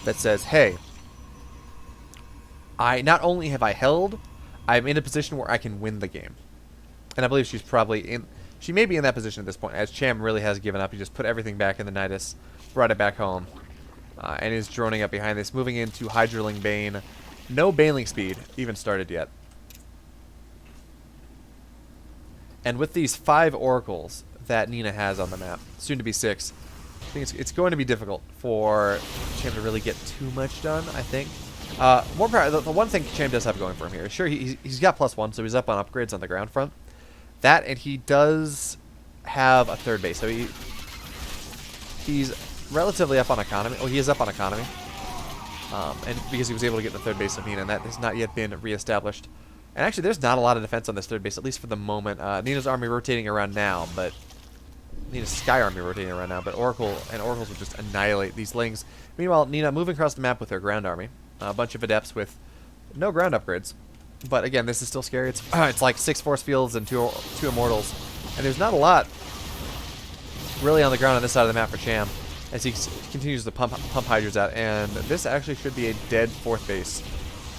that says, hey, not only have I held, I'm in a position where I can win the game. And I believe she's probably she may be in that position at this point, as Cham really has given up. He just put everything back in the Nidus, brought it back home, and is droning up behind this, moving into Hydraling Bane. No Baneling speed even started yet. And with these 5 Oracles that Nina has on the map, soon to be 6, I think it's going to be difficult for Cham to really get too much done, I think. More power. The one thing Cham does have going for him here, sure, he's got +1, so he's up on upgrades on the ground front. That, and he does have a third base, so he's relatively up on economy. Oh, he is up on economy, and because he was able to get the third base of Nina, and that has not yet been reestablished. And actually, there's not a lot of defense on this third base, at least for the moment. Nina's army rotating around now, but Nina's Sky army rotating around now, but Oracles will just annihilate these lings. Meanwhile, Nina moving across the map with her ground army. A bunch of adepts with no ground upgrades. But again, this is still scary. It's like 6 force fields and 2 immortals. And there's not a lot really on the ground on this side of the map for Cham as he continues to pump Hydras out. And this actually should be a dead 4th base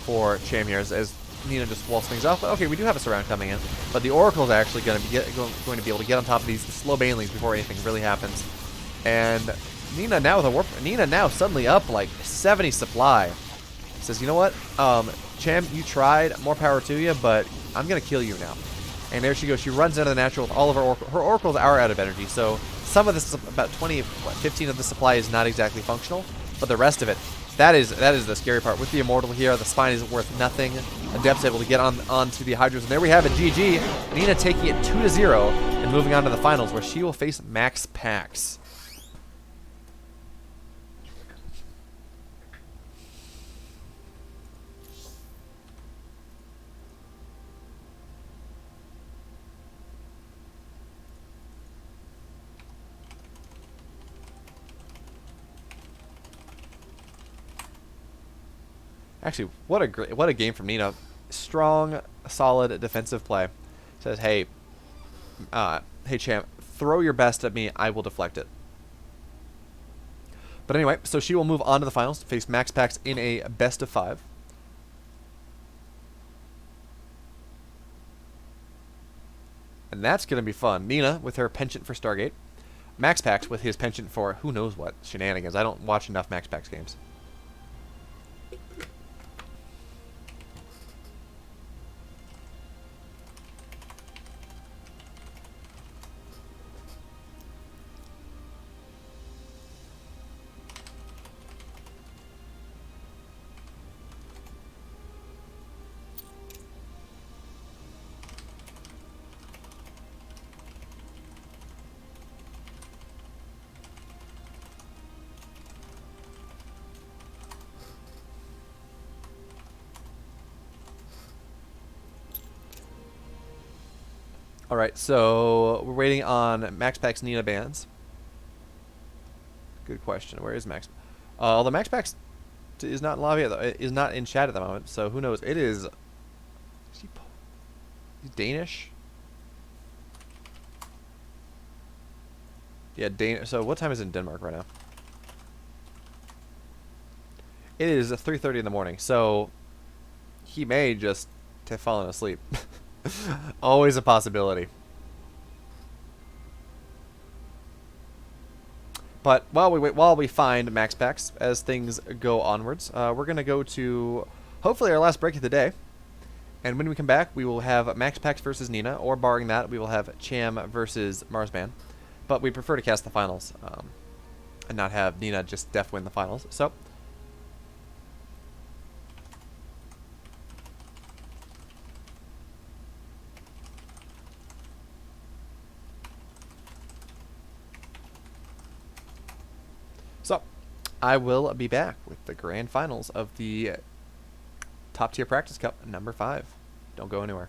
for Cham here as Nina just walls things off. But okay, we do have a surround coming in. But the Oracle's actually going to be able to get on top of these slow Banelings before anything really happens. And Nina now with a warp. Nina now suddenly up like 70 supply. Says, you know what, Cham, you tried, more power to you, but I'm going to kill you now. And there she goes. She runs into the natural with all of her Oracles. Her Oracles are out of energy, so some of this, about 15 of the supply is not exactly functional, but the rest of it, that is the scary part. With the Immortal here, the Spine is worth nothing. Adept's able to get onto the Hydras, and there we have it, GG. Nina taking it 2-0 and moving on to the finals, where she will face Max Pax. Actually, what a game from Nina. Strong, solid defensive play. Says, hey, Cham, throw your best at me. I will deflect it. But anyway, so she will move on to the finals to face Max Pax in a best of 5. And that's going to be fun. Nina with her penchant for Stargate. Max Packs with his penchant for who knows what shenanigans. I don't watch enough Max Packs games. Alright, so we're waiting on Max Pack's Nina bans. Good question. Where is Max? Although Max Pack's is not in lobby, is not in chat at the moment, so who knows? It is. Is he Danish? Yeah, Danish. So what time is it in Denmark right now? It is 3:30 in the morning, so he may just have fallen asleep. Always a possibility. But while we find Max Packs as things go onwards, we're gonna go to hopefully our last break of the day. And when we come back, we will have Max Packs versus Nina, or barring that, we will have Cham versus Marsman. But we prefer to cast the finals and not have Nina just def win the finals. So I will be back with the grand finals of the Top Tier Practice Cup number 5. Don't go anywhere.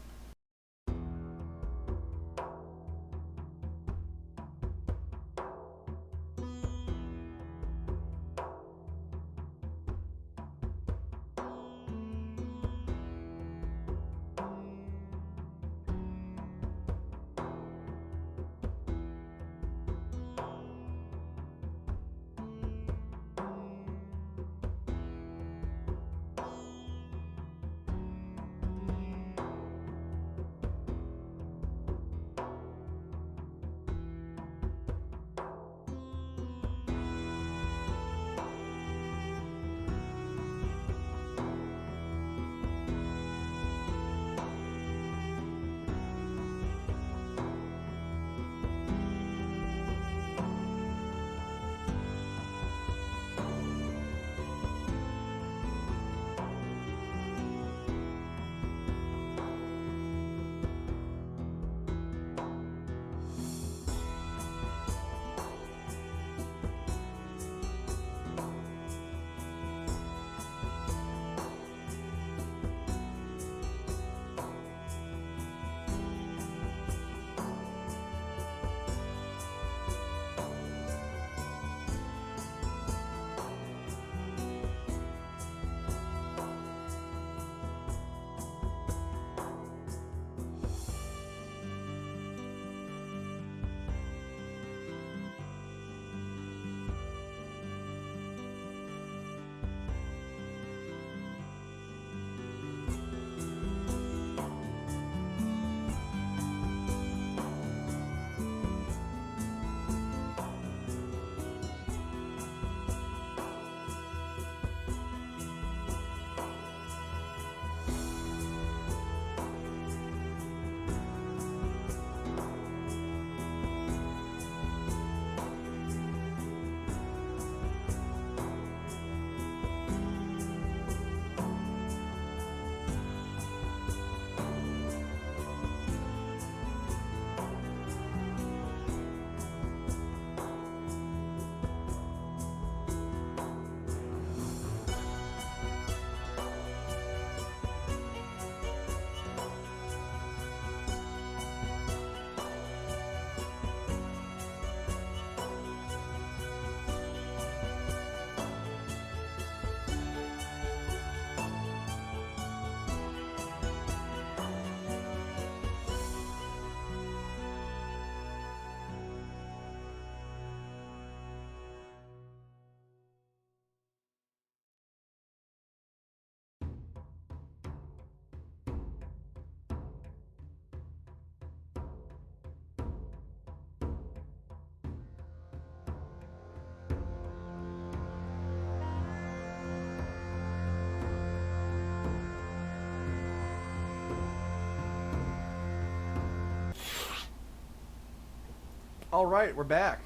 All right, we're back.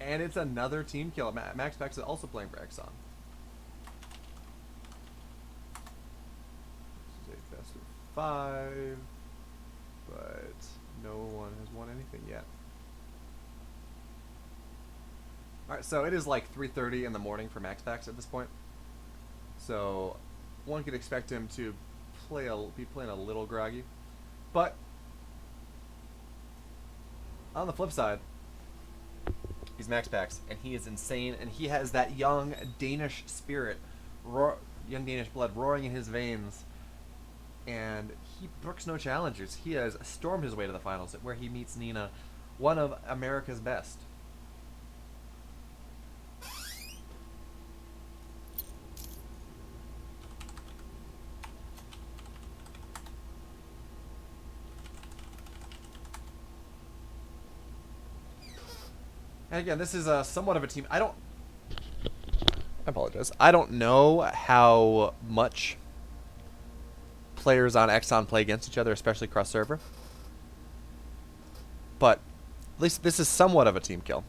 And it's another team kill. Max Pax is also playing for Exxon. This is a best of 5, but no one has won anything yet. All right, so it is like 3:30 in the morning for Max Pax at this point. So one could expect him to be playing a little groggy, but on the flip side, he's Max Pax, and he is insane, and he has that young Danish spirit, young Danish blood roaring in his veins, and he brooks no challengers. He has stormed his way to the finals, where he meets Nina, one of America's best. And again, this is somewhat of a team. I apologize. I don't know how much players on Exxon play against each other, especially cross-server. But at least this is somewhat of a team kill.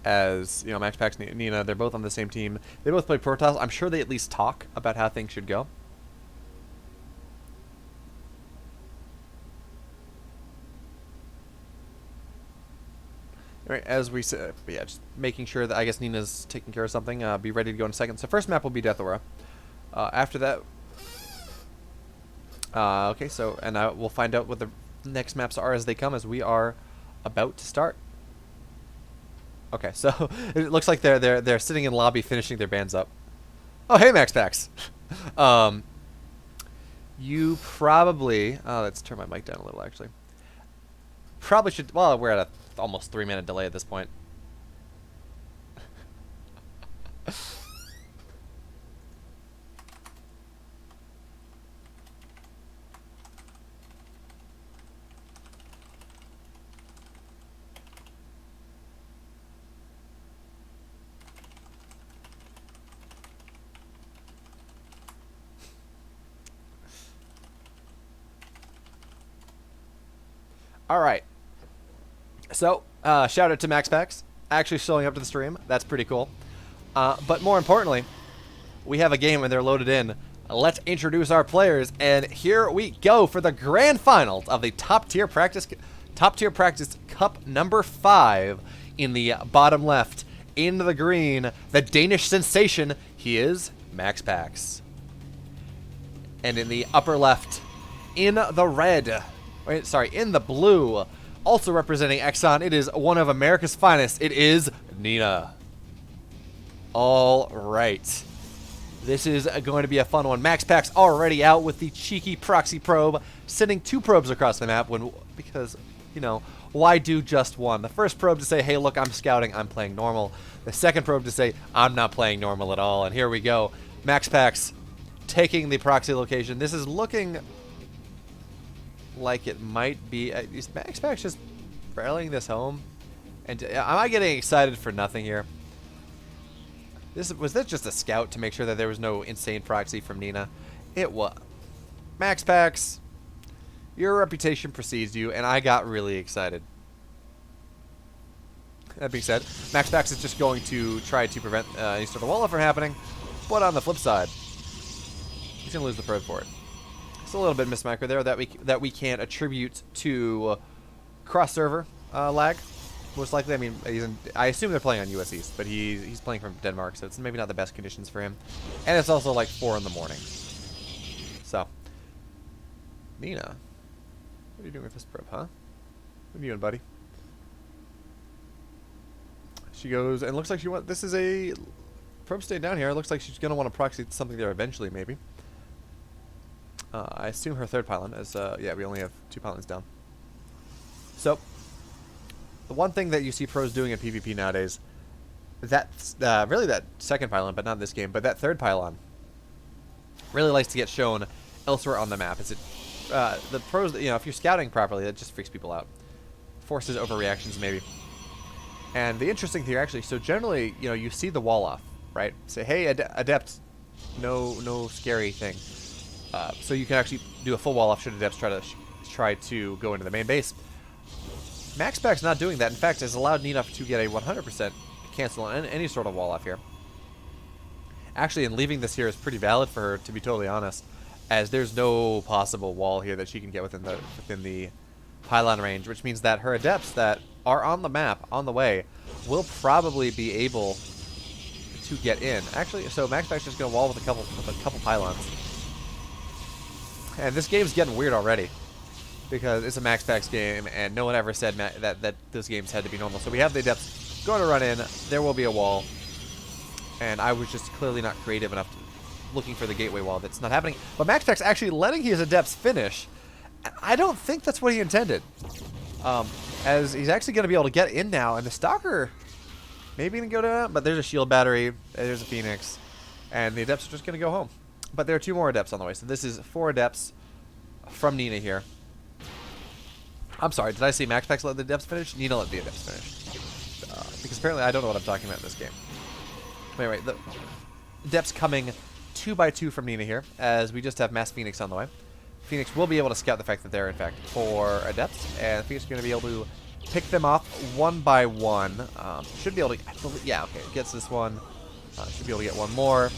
As, you know, Max Pax and Nina, they're both on the same team. They both play Protoss. I'm sure they at least talk about how things should go. All right, as we said, yeah, just making sure that I guess Nina's taking care of something. Be ready to go in a second. So first map will be Death Aura. After that, okay. So and we'll find out what the next maps are as they come, as we are about to start. Okay, so it looks like they're sitting in lobby finishing their bands up. Oh, hey, Max Pax. You probably let's turn my mic down a little actually. Probably should. Well, we're at a almost 3-minute delay at this point. All right. So, shout out to Max Pax, actually showing up to the stream. That's pretty cool. But more importantly, we have a game and they're loaded in. Let's introduce our players, and here we go for the grand finals of the TopTierPractice Cup number 5. In the bottom left, in the green, the Danish sensation. He is Max Pax. And in the upper left, in the red, in the blue, also representing Exxon, it is one of America's finest. It is Nina. All right. This is going to be a fun one. Max Pax already out with the cheeky proxy probe, sending 2 probes across the map because, you know, why do just one? The first probe to say, hey, look, I'm scouting, I'm playing normal. The second probe to say, I'm not playing normal at all. And here we go. Max Pax taking the proxy location. This is looking like it might be. Is Max Pax just rallying this home? And am I getting excited for nothing here? Was this just a scout to make sure that there was no insane proxy from Nina? It was. Max Pax, your reputation precedes you, and I got really excited. That being said, Max Pax is just going to try to prevent any sort of wall-up from happening, but on the flip side, he's going to lose the probe for it. It's a little bit mismicro there that we can't attribute to cross-server lag. Most likely, I mean, I assume they're playing on US East, but he's playing from Denmark, so it's maybe not the best conditions for him. And it's also like 4 in the morning. So, Nina, what are you doing with this probe, huh? What are you doing, buddy? She goes, and looks like she wants. This is a probe stayed down here. It looks like she's gonna want to proxy something there eventually, maybe. I assume her third pylon, as yeah, we only have 2 pylons down. So, the one thing that you see pros doing in PvP nowadays, that's really that second pylon, but not this game, but that third pylon really likes to get shown elsewhere on the map. Is it the pros? You know, if you're scouting properly, that just freaks people out, forces overreactions maybe. And the interesting thing here, actually, so generally, you know, you see the wall off, right? Say, hey, adept, no scary thing. So you can actually do a full wall off should adepts try to go into the main base. MaxPack's not doing that. In fact, has allowed Nina to get a 100% cancel on any sort of wall off here. Actually, and leaving this here is pretty valid for her, to be totally honest, as there's no possible wall here that she can get within the pylon range, which means that her adepts that are on the map, on the way, will probably be able to get in. Actually, so MaxPack's just going to wall with a couple pylons. And this game's getting weird already, because it's a MaxPack's game, and no one ever said that those games had to be normal. So we have the adepts going to run in, there will be a wall, and I was just clearly not creative enough looking for the gateway wall. That's not happening. But MaxPack's actually letting his adepts finish. I don't think that's what he intended. As he's actually going to be able to get in now, and the Stalker maybe going to go down, but there's a shield battery, there's a Phoenix, and the adepts are just going to go home. But there are 2 more adepts on the way, so this is 4 adepts from Nina here. I'm sorry, did I say MaxPack's let the adepts finish? Nina let the adepts finish. Because apparently I don't know what I'm talking about in this game. Anyway, the adepts coming 2 by 2 from Nina here, as we just have Mass Phoenix on the way. Phoenix will be able to scout the fact that there are, in fact, 4 adepts, and Phoenix is going to be able to pick them off 1 by 1. Should be able to, yeah, okay, gets this one. Should be able to get 1 more,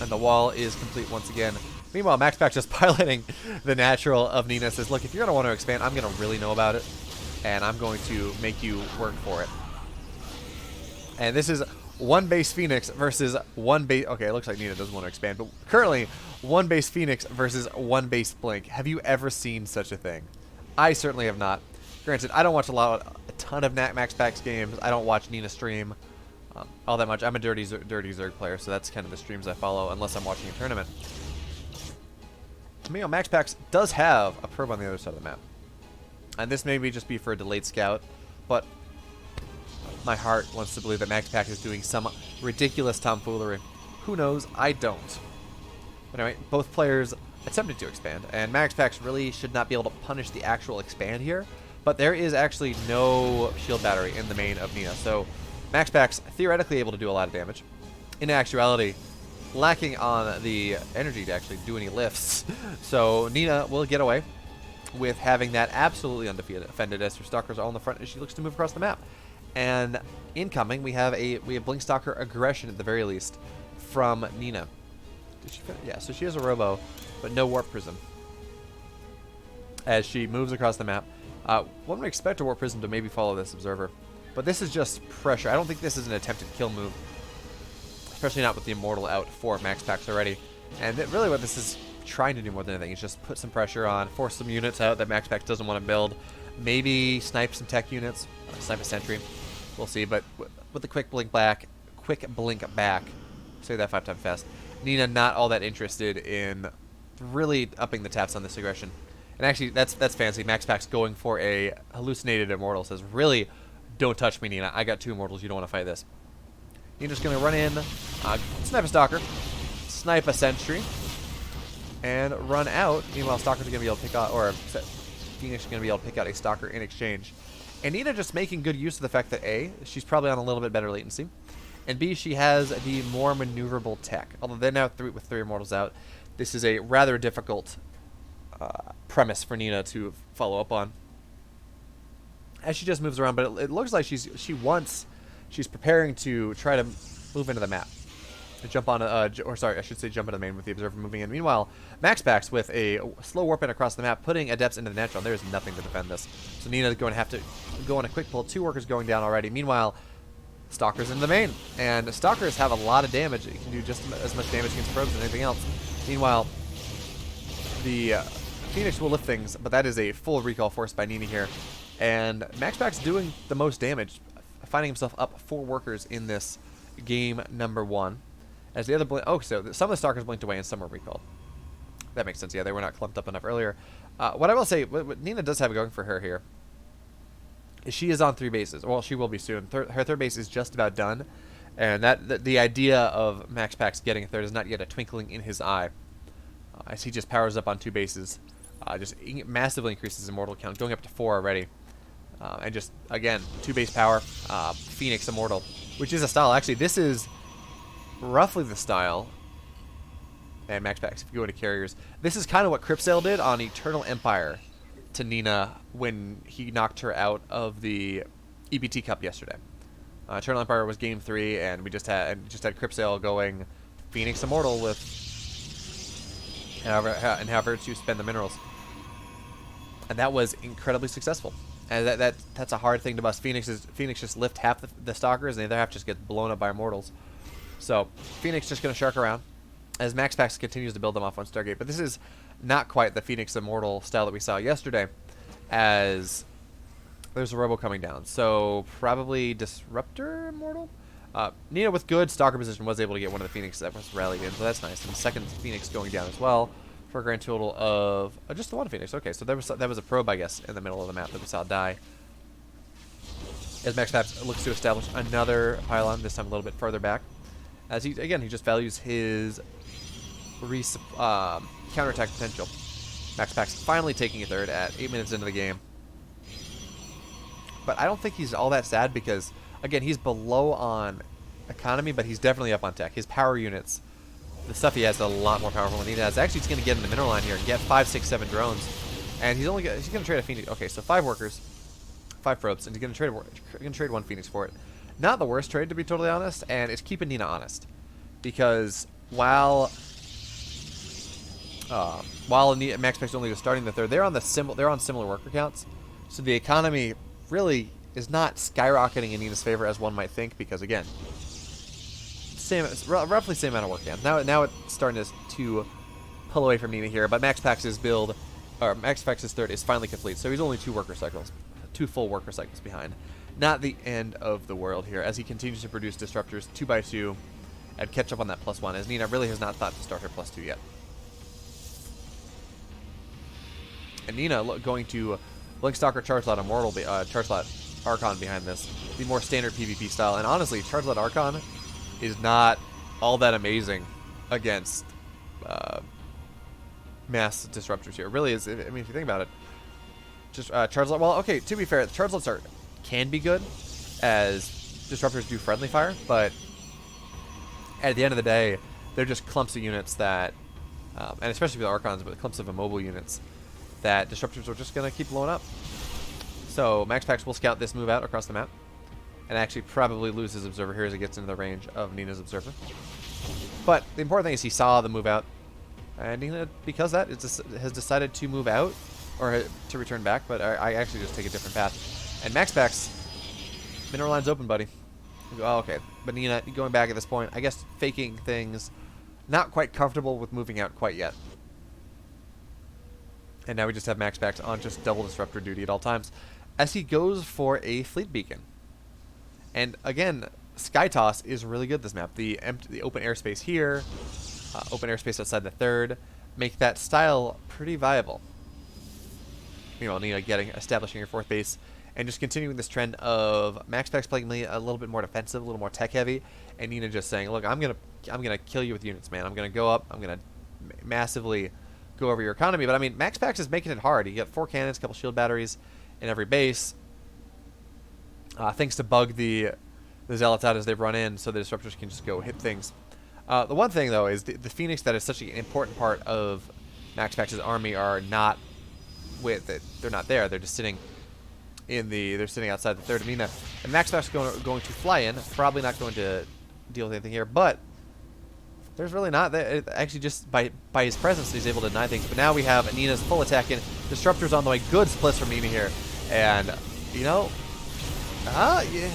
and the wall is complete once again. Meanwhile, MaxPack just piloting the natural of Nina, says, look, if you're going to want to expand, I'm going to really know about it, and I'm going to make you work for it. And this is 1 base Phoenix versus 1 base... Okay, it looks like Nina doesn't want to expand, but currently 1 base Phoenix versus 1 base Blink. Have you ever seen such a thing? I certainly have not. Granted, I don't watch a ton of MaxPack's games. I don't watch Nina stream all that much. I'm a dirty Zerg player, so that's kind of the streams I follow, unless I'm watching a tournament. Meanwhile, MaxPack does have a probe on the other side of the map. And this may just be for a delayed scout, but my heart wants to believe that MaxPack is doing some ridiculous tomfoolery. Who knows? I don't. But anyway, both players attempted to expand, and MaxPack really should not be able to punish the actual expand here, but there is actually no shield battery in the main of Nina, so MaxPack's theoretically able to do a lot of damage. In actuality, lacking on the energy to actually do any lifts, so Nina will get away with having that absolutely undefended as her Stalkers are on the front as she looks to move across the map. And incoming, we have Blink Stalker aggression at the very least from Nina. Did she finish? Yeah, so she has a Robo, but no Warp Prism. As she moves across the map, one would expect a Warp Prism to maybe follow this Observer, but this is just pressure. I don't think this is an attempted kill move, especially not with the Immortal out for MaxPack already. And really what this is trying to do more than anything is just put some pressure on, force some units out that MaxPack doesn't want to build, maybe snipe some tech units, snipe a sentry. We'll see, but with the quick blink back, say that 5 times fast, Nina not all that interested in really upping the taps on this aggression. And actually, that's fancy. MaxPack's going for a hallucinated Immortal, says, really, don't touch me, Nina. I got 2 Immortals, you don't want to fight this. Nina's going to run in, snipe a Stalker, snipe a Sentry, and run out. Meanwhile, Stalkers are going to be able to pick out, or Phoenix is going to be able to pick out a Stalker in exchange. And Nina just making good use of the fact that A, she's probably on a little bit better latency, and B, she has the more maneuverable tech. Although they're now with 3 Immortals out, this is a rather difficult premise for Nina to follow up on. As she just moves around, but it looks like she's preparing to try to move into the map. To jump on jump into the main with the Observer moving in. Meanwhile, MaxPack with a slow warp in across the map, putting adepts into the natural. There's nothing to defend this. So Nina's going to have to go on a quick pull. 2 workers going down already. Meanwhile, Stalkers in the main. And Stalkers have a lot of damage. You can do just as much damage against probes as anything else. Meanwhile, the Phoenix will lift things, but that is a full recall forced by Nina here. And MaxPack's doing the most damage, finding himself up 4 workers in this game number 1. As the other so some of the Stalkers blinked away and some were recalled. That makes sense. Yeah, they were not clumped up enough earlier. What I will say, what Nina does have going for her here, is she is on 3 bases. Well, she will be soon. Her 3rd base is just about done, and the idea of MaxPack getting a 3rd is not yet a twinkling in his eye. As he just powers up on 2 bases, just massively increases his Immortal count, going up to 4 already. And just, again, 2 base power, Phoenix Immortal, which is a style. Actually, this is roughly the style. And MaxPack, if you go into carriers, this is kind of what Cryptsail did on Eternal Empire to Nina when he knocked her out of the EBT Cup yesterday. Eternal Empire was game 3, and we just had Crypt Sale going Phoenix Immortal with have her to spend the minerals, and that was incredibly successful. And that's a hard thing to bust. Phoenix just lift half the stalkers, and the other half just gets blown up by immortals. So Phoenix just going to shark around as Max Pax continues to build them off on Stargate. But this is not quite the Phoenix Immortal style that we saw yesterday, as there's a Robo coming down. So probably Disruptor Immortal? Nina with good stalker position was able to get one of the Phoenix that was rallied in, so that's nice. And the second Phoenix going down as well for a grand total of just the one Phoenix. Okay, so that was a probe, I guess, in the middle of the map that we saw die. As Max Pax looks to establish another pylon, this time a little bit further back. As he just values his counterattack potential. Max Pax finally taking a third at 8 minutes into the game. But I don't think he's all that sad because, again, he's below on economy, but he's definitely up on tech. His power units, the stuff he has is a lot more powerful than he has. Actually, he's going to get in the mineral line here and get 5, 6, 7 drones. And he's going to trade a Phoenix. Okay, so 5 workers, 5 probes, and he's going to trade 1 Phoenix for it. Not the worst trade, to be totally honest, and it's keeping Nina honest. Because while Max Pax only was starting the third, they're on similar worker counts. So the economy really is not skyrocketing in Nina's favor as one might think, because again, roughly same amount of work counts. Now it's starting to pull away from Nina here, but Max Pax's third is finally complete, so he's only 2 full worker cycles behind. Not the end of the world here, as he continues to produce disruptors 2 by 2 and catch up on that +1, as Nina really has not thought to start her +2 yet. And Nina going to Blinkstalker, Chargelot, Immortal, Chargelot, Archon behind this. The more standard PvP style. And honestly, Chargelot Archon is not all that amazing against mass disruptors here. It really is. I mean, if you think about it. Just Chargelot, well, okay, to be fair, Chargelots can be good as disruptors do friendly fire, but at the end of the day, they're just clumps of units that, and especially with Archons, but clumps of immobile units that disruptors are just going to keep blowing up. So Max Pax will scout this move out across the map and actually probably lose his observer here as it gets into the range of Nina's observer. But the important thing is he saw the move out, and Nina, because that, has decided to move out, or to return back, but I actually just take a different path. And Max Pax, mineral line's open, buddy. Oh, okay. But Nina going back at this point, I guess faking things, not quite comfortable with moving out quite yet. And now we just have Max Pax on just double disruptor duty at all times as he goes for a fleet beacon. And again, Sky Toss is really good this map. The open airspace here, open airspace outside the third, make that style pretty viable. Meanwhile, Nina establishing her 4th base and just continuing this trend of Max Pax playing a little bit more defensive, a little more tech heavy, and Nina just saying, "Look, I'm gonna kill you with units, man. I'm gonna go up. I'm gonna massively go over your economy." But I mean, Max Pax is making it hard. You got 4 cannons, a couple shield batteries in every base. Thanks to bug the zealots out as they run in, so the disruptors can just go hit things. The one thing though is the Phoenix that is such an important part of Max Pax's army are not with it. They're not there. They're just sitting they're sitting outside the third arena. And Max Pax going to fly in. Probably not going to deal with anything here, but there's really not. Actually, just by his presence, he's able to deny things. But now we have Nina's full attack in. Disruptors on the way. Good splits from Nina here. And, you know, yeah.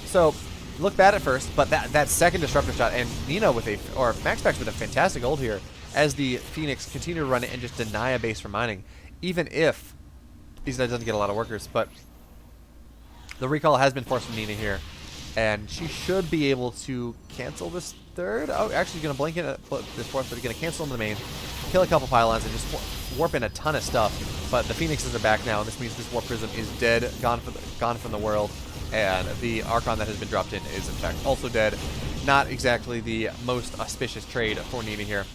So, look bad at first, but that second disruptor shot, and Nina or Max Pax with a fantastic ult here as the Phoenix continue to run it and just deny a base from mining, even if he doesn't get a lot of workers. But the recall has been forced from Nina here, and she should be able to cancel this third. Oh, actually going to blink in this 4th, but going to cancel in the main, kill a couple pylons, and just warp in a ton of stuff. But the Phoenixes are back now, and this means this Warp Prism is dead, gone from the world, and the Archon that has been dropped in is in fact also dead. Not exactly the most auspicious trade for Nina here.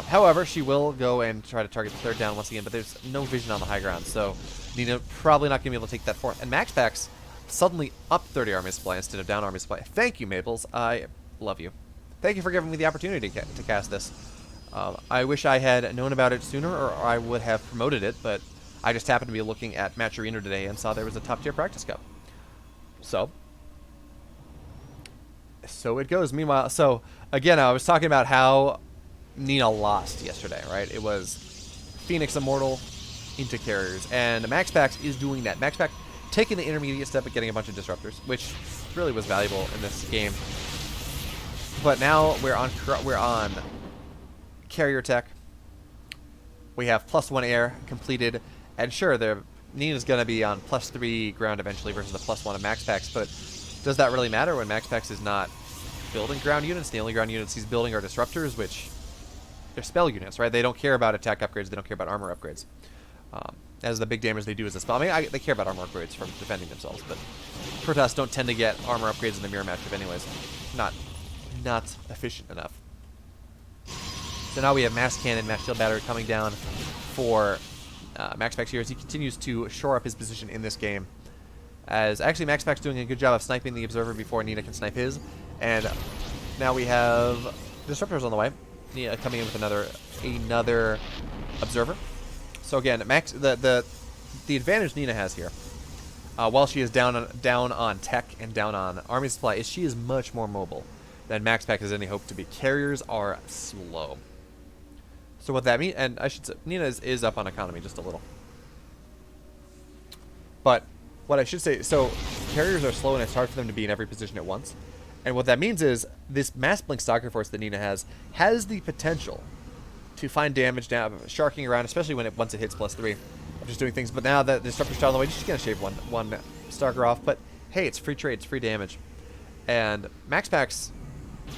However, she will go and try to target the 3rd down once again, but there's no vision on the high ground, so Nina probably not going to be able to take that 4th. And Max Pax suddenly up 30 army supply instead of down army supply. Thank you, Maples. I love you. Thank you for giving me the opportunity to cast this. I wish I had known about it sooner, or I would have promoted it, but I just happened to be looking at Matcherino today and saw there was a top tier practice cup. So it goes. Meanwhile, so again, I was talking about how Nina lost yesterday, right? It was Phoenix Immortal into carriers, and MaxPax is doing that. MaxPax taking the intermediate step of getting a bunch of disruptors, which really was valuable in this game. But now we're on carrier tech. We have +1 air completed, and sure, Nina's going to be on +3 ground eventually versus the +1 of MaxPax, but does that really matter when MaxPax is not building ground units? The only ground units he's building are disruptors, which they're spell units, right? They don't care about attack upgrades. They don't care about armor upgrades. As the big damage they do is a spell. I mean, they care about armor upgrades from defending themselves, but Protoss don't tend to get armor upgrades in the mirror matchup anyways. Not efficient enough. So now we have Mass Cannon, Mass Shield Battery coming down for MaxPax here as he continues to shore up his position in this game. As actually MaxPax doing a good job of sniping the Observer before Nina can snipe his. And now we have Disruptors on the way. Nina coming in with another Observer. So again, the advantage Nina has here, while she is down on tech and down on army supply, is she is much more mobile than MaxPax has any hope to be. Carriers are slow. So what that means, and I should say, Nina is up on economy just a little. But what I should say, so carriers are slow and it's hard for them to be in every position at once. And what that means is this Mass Blink Stalker Force that Nina has the potential to find damage down, sharking around, especially once it hits +3. I'm just doing things, but now that the Disruptor's down the way, she's going to shave one Stalker off. But hey, it's free trade, it's free damage. And MaxPax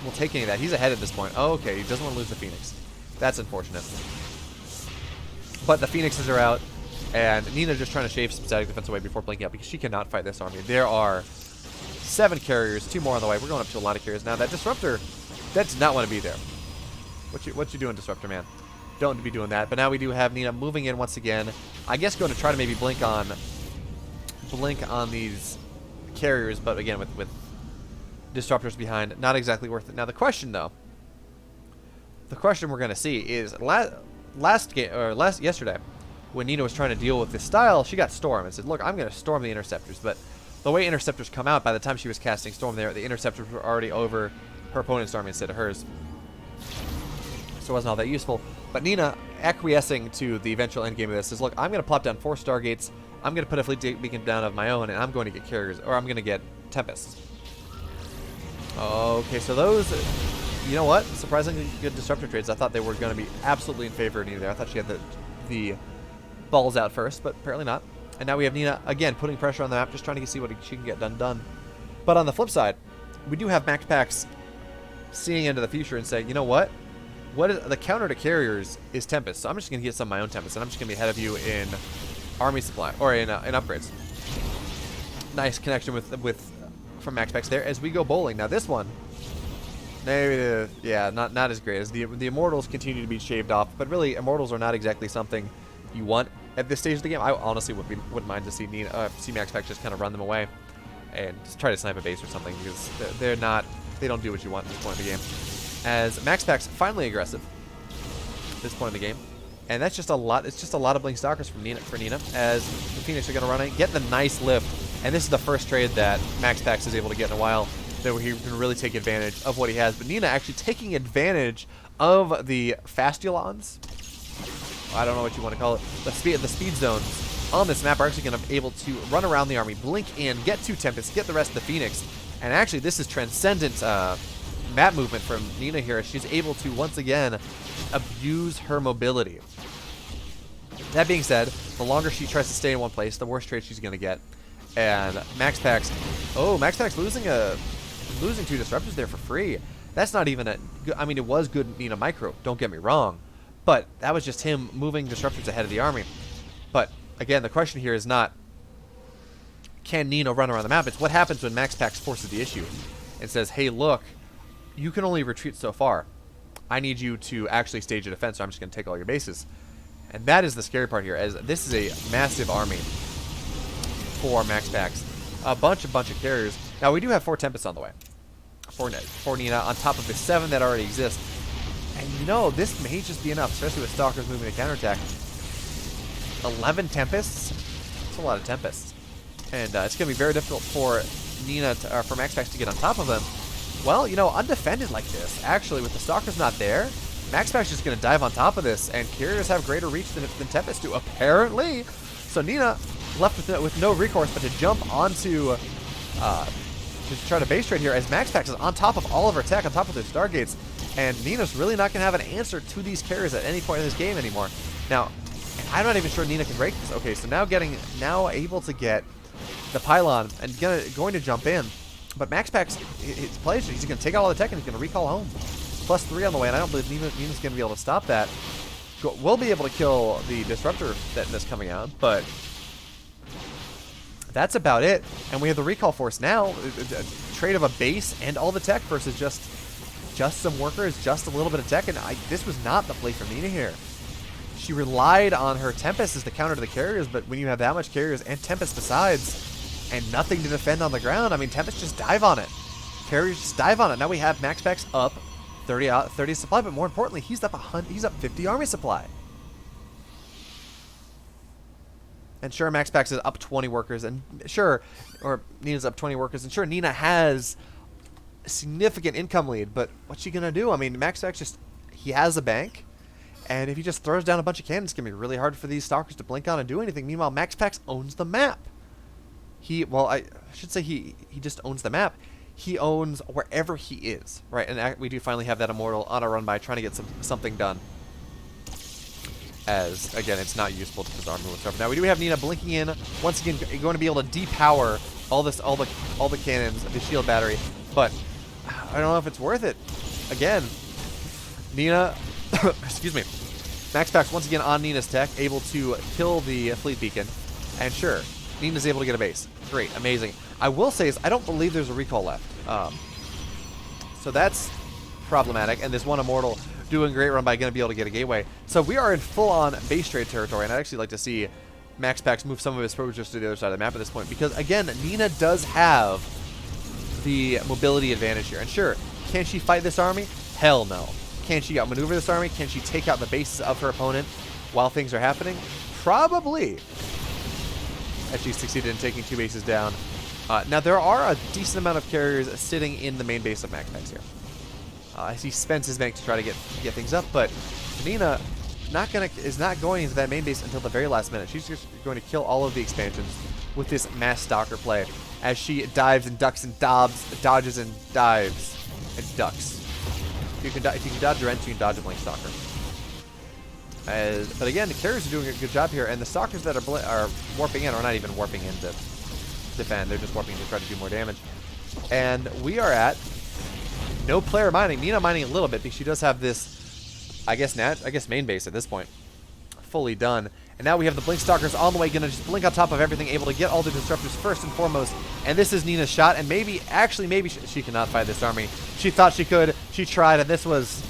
will take any of that. He's ahead at this point. Oh, okay, he doesn't want to lose the Phoenix. That's unfortunate. But the Phoenixes are out, and Nina's just trying to shave some static defense away before blinking out because she cannot fight this army. There are 7 carriers, 2 more on the way. We're going up to a lot of carriers now. That Disruptor, that does not want to be there. What you doing, Disruptor, man? Don't be doing that. But now we do have Nina moving in once again. I guess going to try to maybe blink on these carriers, but again with Disruptors behind, not exactly worth it. Now the question though, we're going to see is yesterday when Nina was trying to deal with this style, she got Storm and said, "Look, I'm going to storm the Interceptors." But the way Interceptors come out, by the time she was casting Storm there, the Interceptors were already over her opponent's army instead of hers. So it wasn't all that useful. But Nina, acquiescing to the eventual end game of this, is, look, I'm going to plop down 4 Stargates, I'm going to put a fleet beacon down of my own, and I'm going to get carriers, or I'm going to get Tempests. Okay, so those, you know what? Surprisingly good Disruptor trades. I thought they were going to be absolutely in favor of Nina there. I thought she had the balls out first, but apparently not. And now we have Nina, again, putting pressure on the map, just trying to see what she can get done. But on the flip side, we do have MaxPax seeing into the future and saying, you know what? What is the counter to carriers is Tempest. So I'm just going to get some of my own Tempest, and I'm just going to be ahead of you in army supply or in upgrades. Nice connection from MaxPax there as we go bowling. Now this one, yeah, not as great as the Immortals continue to be shaved off, but really Immortals are not exactly something you want at this stage of the game. I honestly wouldn't mind to see MaxPax just kind of run them away and just try to snipe a base or something, because they don't do what you want at this point in the game. As MaxPax finally aggressive at this point in the game. And that's just a lot. It's just a lot of Blink Stalkers for Nina, as the Phoenix are going to run it, get the nice lift. And this is the first trade that MaxPax is able to get in a while that he can really take advantage of what he has. But Nina actually taking advantage of the Fastulons. I don't know what you want to call it. The speed zones on this map are actually going to be able to run around the army, blink in, get 2 Tempests, get the rest of the Phoenix. And actually, this is transcendent map movement from Nina here. She's able to once again abuse her mobility. That being said, the longer she tries to stay in one place, the worse trade she's going to get. And MaxPax, MaxPax losing 2 Disruptors there for free. That's not even I mean, it was good Nina micro, don't get me wrong, but that was just him moving Disruptors ahead of the army. But again, the question here is not can Nina run around the map, it's what happens when MaxPax forces the issue and says, hey, look, you can only retreat so far. I need you to actually stage a defense, so I'm just going to take all your bases. And that is the scary part here, as this is a massive army for MaxPax. A bunch of carriers. Now, we do have 4 Tempests on the way for Nina, on top of the 7 that already exist. And you know, this may just be enough, especially with Stalkers moving to counterattack. 11 Tempests. That's a lot of Tempests. And it's going to be very difficult for Nina, for MaxPax to get on top of them. Well, you know, undefended like this, actually, with the Stalkers not there, MaxPax is going to dive on top of this, and Carriers have greater reach than Tempest do, apparently. So Nina left with no recourse but to jump onto, to try to base trade here, as MaxPax is on top of all of her tech, on top of their Stargates, and Nina's really not going to have an answer to these Carriers at any point in this game anymore. Now, I'm not even sure Nina can break this. Okay, so now able to get the pylon and going to jump in. But MaxPax, his play, he's going to take out all the tech and he's going to recall home. +3 on the way, and I don't believe Nina's going to be able to stop that. We'll be able to kill the Disruptor that's coming out, but that's about it. And we have the recall force now. A trade of a base and all the tech versus just some workers, just a little bit of tech. And this was not the play for Nina here. She relied on her Tempest as the counter to the Carriers, but when you have that much Carriers and Tempest besides, and nothing to defend on the ground, I mean, Tempest just dive on it. Carriers just dive on it. Now we have MaxPax up 30 supply, but more importantly, he's up 50 army supply. And sure, MaxPax is up 20 workers, and sure, or Nina's up 20 workers, and sure, Nina has a significant income lead, but what's she gonna do? I mean, MaxPax he has a bank, and if he just throws down a bunch of cannons, it's gonna be really hard for these Stalkers to blink on and do anything. Meanwhile, MaxPax owns the map. Well, I should say he just owns the map. He owns wherever he is, right? And we do finally have that Immortal on a run by trying to get something done. As, again, it's not useful to disarm whatsoever. Now, we do have Nina blinking in. Once again, going to be able to depower all the cannons, the shield battery. But I don't know if it's worth it. Again, Nina, excuse me, MaxPax once again on Nina's tech, able to kill the fleet beacon. And sure, Nina's able to get a base. Great, amazing. I will say is I don't believe there's a recall left. So that's problematic. And this one Immortal doing a great run by going to be able to get a gateway. So we are in full-on base trade territory, and I'd actually like to see MaxPax move some of his soldiers to the other side of the map at this point, because, again, Nina does have the mobility advantage here. And sure, can she fight this army? Hell no. Can she outmaneuver this army? Can she take out the bases of her opponent while things are happening? Probably. As she succeeded in taking 2 bases down. Now, there are a decent amount of Carriers sitting in the main base of MaxPax here. As he spends his bank to try to get things up, but Nina is not going into that main base until the very last minute. She's just going to kill all of the expansions with this mass Stalker play, as she dives and ducks and dodges and dives and ducks. If you can dodge your Rent, you can dodge a Blink Stalker. But again, the Carriers are doing a good job here, and the Stalkers that are warping in are not even warping in to defend. They're just warping to try to do more damage. And we are at no player mining. Nina mining a little bit because she does have this, I guess main base at this point fully done. And now we have the Blink Stalkers on the way, gonna just blink on top of everything, able to get all the Disruptors first and foremost. And this is Nina's shot, and maybe she cannot fight this army. She thought she could, she tried, and this was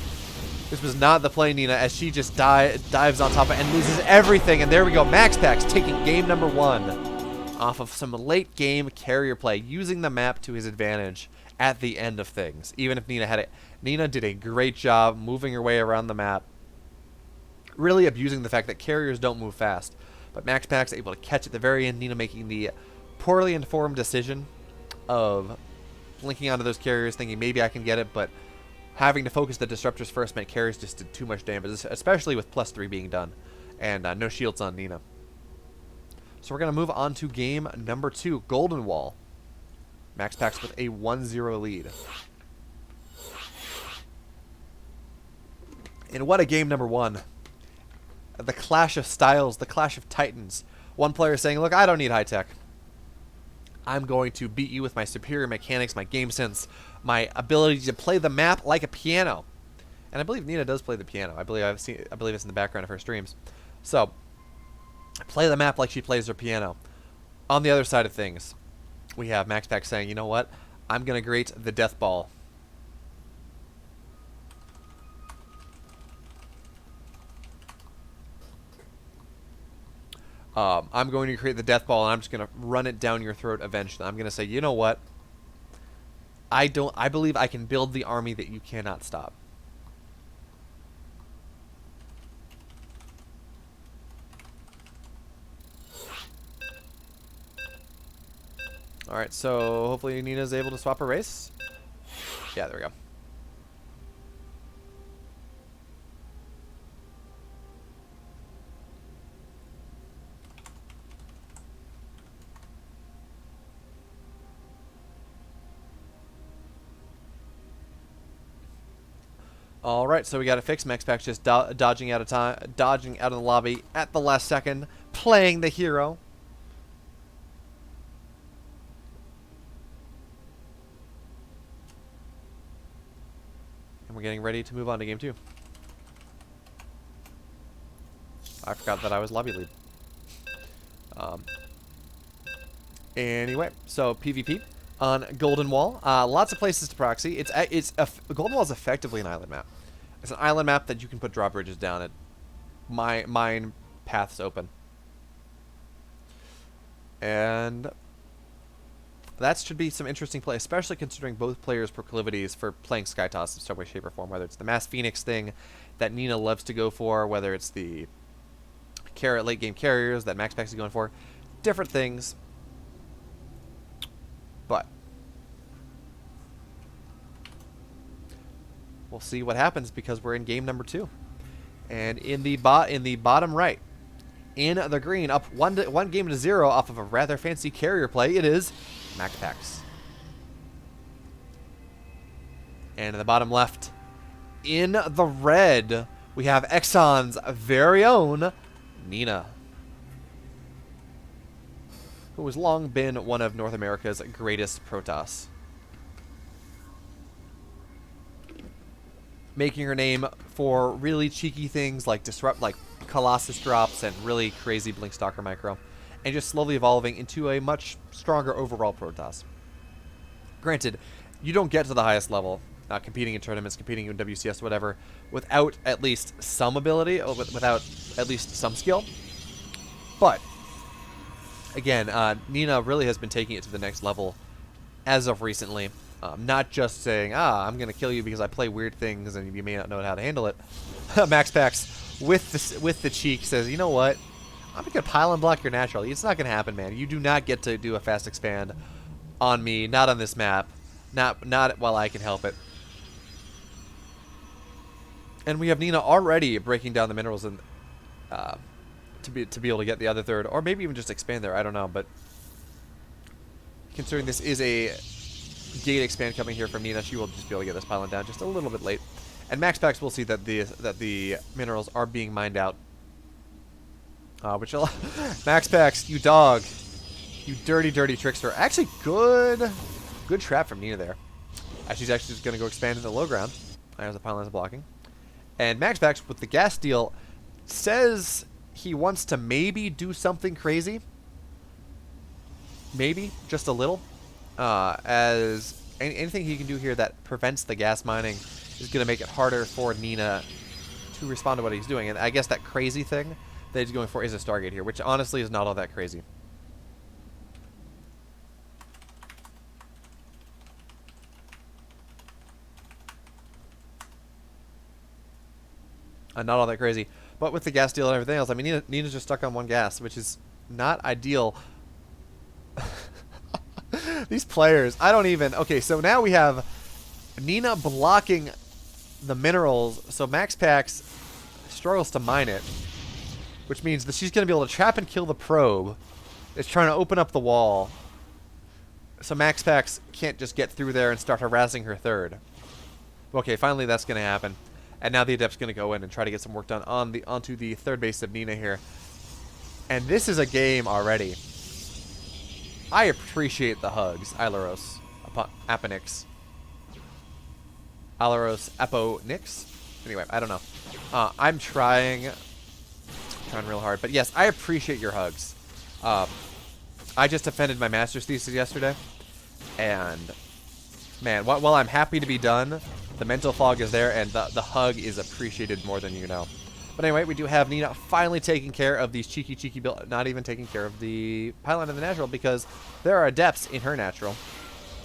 not the play, Nina, as she just dives on top of it and loses everything. And there we go, MaxPax taking game number 1 off of some late game carrier play, using the map to his advantage at the end of things. Even if Nina had it, Nina did a great job moving her way around the map, really abusing the fact that Carriers don't move fast. But MaxPax able to catch at the very end, Nina making the poorly informed decision of blinking onto those Carriers, thinking maybe I can get it, but having to focus the Disruptors first meant Carriers just did too much damage, especially with +3 being done, and no shields on Nina. So we're going to move on to game number 2, Golden Wall. MaxPax with a 1-0 lead. And what a game number 1. The clash of styles, the clash of titans. One player saying, look, I don't need high tech. I'm going to beat you with my superior mechanics, my game sense, my ability to play the map like a piano. And I believe Nina does play the piano. I believe it's in the background of her streams. So, play the map like she plays her piano. On the other side of things, we have MaxPax saying, you know what? I'm going to create the Death Ball. I'm going to create the Death Ball, and I'm just going to run it down your throat eventually. I'm going to say, you know what? I believe I can build the army that you cannot stop. Alright, so hopefully Nina's able to swap her race. Yeah, there we go. All right, so we got it fixed. MaxPax just dodging out of time, dodging out of the lobby at the last second, playing the hero. And we're getting ready to move on to game 2. I forgot that I was lobby lead. Anyway, so PvP on Golden Wall. Lots of places to proxy. Golden Wall is effectively an island map. It's an island map that you can put drawbridges down at. Mine paths open. And that should be some interesting play, especially considering both players' proclivities for playing Skytoss in some way, shape, or form. Whether it's the Mass Phoenix thing that Nina loves to go for, whether it's the late game carriers that MaxPax is going for. Different things. But we'll see what happens because we're in game number 2. And in the bottom right, in the green, up one game to 0 off of a rather fancy carrier play, it is MaxPax. And in the bottom left, in the red, we have Exxon's very own Nina, who has long been one of North America's greatest Protoss, making her name for really cheeky things like Colossus drops and really crazy Blink Stalker micro, and just slowly evolving into a much stronger overall Protoss. Granted, you don't get to the highest level, competing in tournaments, competing in WCS, whatever, without at least some ability, or without at least some skill. But again, Nina really has been taking it to the next level as of recently. Not just saying, I'm going to kill you because I play weird things and you may not know how to handle it. MaxPax, with the cheek, says, you know what? I'm going to pile and block your natural. It's not going to happen, man. You do not get to do a fast expand on me, not on this map. Not while I can help it. And we have Nina already breaking down the minerals and to be able to get the other third, or maybe even just expand there. I don't know, but considering this is a gate expand coming here from Nina, she will just be able to get this pylon down just a little bit late. And MaxPax will see that the minerals are being mined out. Which MaxPax, you dog, you dirty trickster. Actually, good trap from Nina there. She's actually just gonna go expand in the low ground. There's the pylon is blocking. And MaxPax with the gas deal says he wants to maybe do something crazy. Maybe just a little. As anything he can do here that prevents the gas mining is going to make it harder for Nina to respond to what he's doing. And I guess that crazy thing that he's going for is a Stargate here, which honestly is not all that crazy. Not all that crazy. But with the gas deal and everything else, I mean, Nina's just stuck on one gas, which is not ideal. These players, I don't even... Okay, so now we have Nina blocking the minerals, so MaxPax struggles to mine it, which means that she's going to be able to trap and kill the probe. It's trying to open up the wall, so MaxPax can't just get through there and start harassing her third. Okay, finally that's going to happen. And now the Adept's going to go in and try to get some work done onto the third base of Nina here. And this is a game already. I appreciate the hugs, Aileros, Aponix. Aileros, Aponix? Anyway, I don't know. I'm trying real hard. But yes, I appreciate your hugs. I just defended my master's thesis yesterday. And, man, while I'm happy to be done, the mental fog is there, and the hug is appreciated more than you know. But anyway, we do have Nina finally taking care of these cheeky build, not even taking care of the pylon and the natural, because there are adepts in her natural.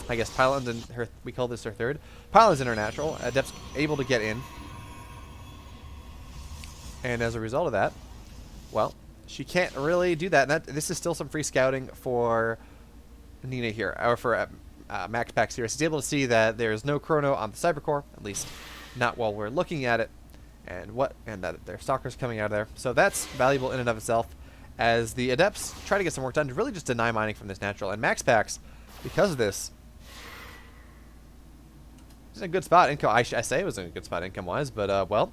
I guess pylons in her, we call this her third. Pylons in her natural, adepts able to get in. And as a result of that, well, she can't really do that. And this is still some free scouting for Nina here, or for Max Pack Series, he's able to see that there's no chrono on the Cybercore, at least not while we're looking at it, and that there's stalkers coming out of there. So that's valuable in and of itself, as the Adepts try to get some work done to really just deny mining from this natural. And Max Packs, because of this, is in a good spot. Income, I say it was in a good spot income-wise, but well,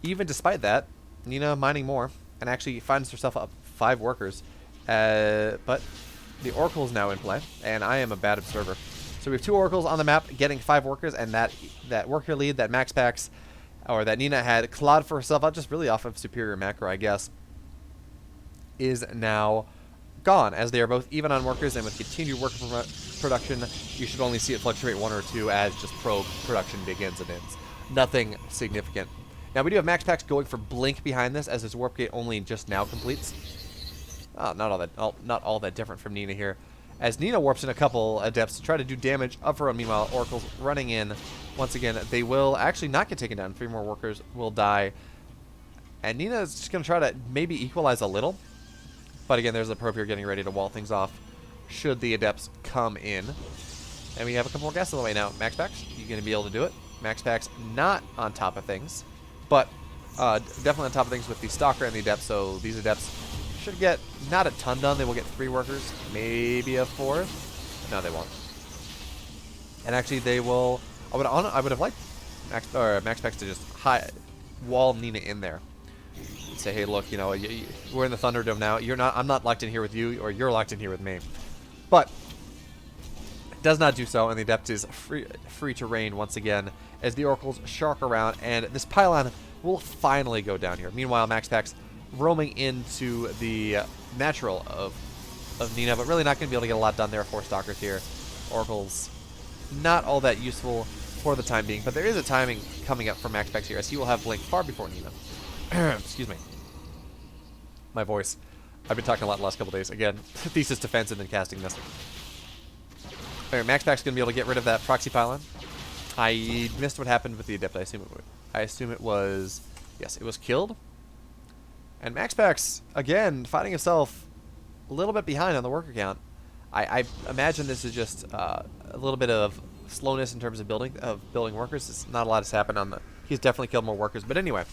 even despite that, Nina mining more and actually finds herself up 5 workers, but the Oracle is now in play, and I am a bad observer. So we have 2 Oracles on the map getting 5 workers, and that worker lead that Max Packs, or that Nina had clawed for herself out just really off of superior macro, I guess, is now gone, as they are both even on workers, and with continued worker production, you should only see it fluctuate 1 or 2 as just probe production begins and ends. Nothing significant. Now we do have Max Packs going for Blink behind this, as his warp gate only just now completes. Not all that different from Nina here, as Nina warps in a couple Adepts to try to do damage of her own. Meanwhile, Oracle's running in. Once again, they will actually not get taken down. 3 more workers will die, and Nina is just going to try to maybe equalize a little. But again, there's a probe here getting ready to wall things off should the Adepts come in. And we have a couple more guests on the way now. Max Packs, you're going to be able to do it. Max Packs not on top of things, but definitely on top of things with the Stalker and the Adepts. So these Adepts should get not a ton done. They will get 3 workers, maybe a 4th. No, they won't. And actually, they will. I would have liked Max Packs to just wall Nina in there. Say, hey, look, you know, we're in the Thunderdome now. I'm not locked in here with you, or you're locked in here with me. But it does not do so, and the Adept is free to reign once again as the Oracles shark around, and this pylon will finally go down here. Meanwhile, Max Packs roaming into the natural of Nina, but really not going to be able to get a lot done. There are 4 Stalkers here. Oracles not all that useful for the time being, but there is a timing coming up for Max Packs here, as he will have Blink far before Nina. Excuse me. My voice. I've been talking a lot the last couple days. Again, thesis defense and then casting missing. Alright, Max Packs going to be able to get rid of that proxy pylon. I missed what happened with the Adept. I assume it was... Yes, it was killed. And Max Packs, again, finding himself a little bit behind on the worker count. I imagine this is just a little bit of slowness in terms of building workers. It's not a lot has happened on the... He's definitely killed more workers. But anyway,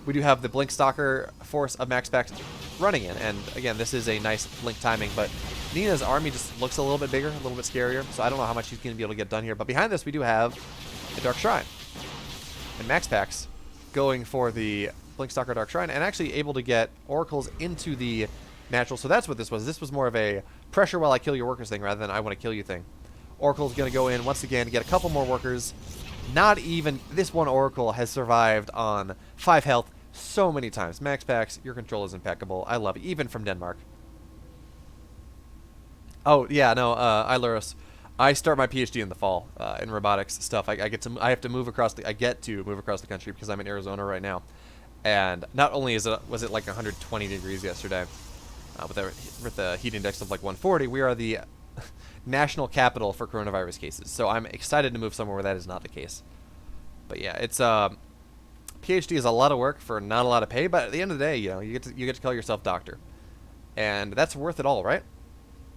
we do have the Blink Stalker force of Max Packs running in. And again, this is a nice Blink timing. But Nina's army just looks a little bit bigger, a little bit scarier. So I don't know how much he's going to be able to get done here. But behind this, we do have a Dark Shrine. And Max Packs going for the Blink Stalker Dark Shrine and actually able to get Oracles into the natural. So that's what this was. This was more of a pressure while I kill your workers thing rather than I want to kill you thing. Oracle's going to go in once again to get a couple more workers. Not even this one Oracle has survived on 5 health so many times. Max Packs, your control is impeccable. I love it, even from Denmark. Oh yeah, no, Iluros. I start my PhD in the fall in robotics stuff. I get to move across the country because I'm in Arizona right now. And not only was it like 120 degrees yesterday, with the heat index of like 140, we are the national capital for coronavirus cases. So I'm excited to move somewhere where that is not the case. But yeah, it's PhD is a lot of work for not a lot of pay, but at the end of the day, you know, you get to call yourself doctor, and that's worth it all, right?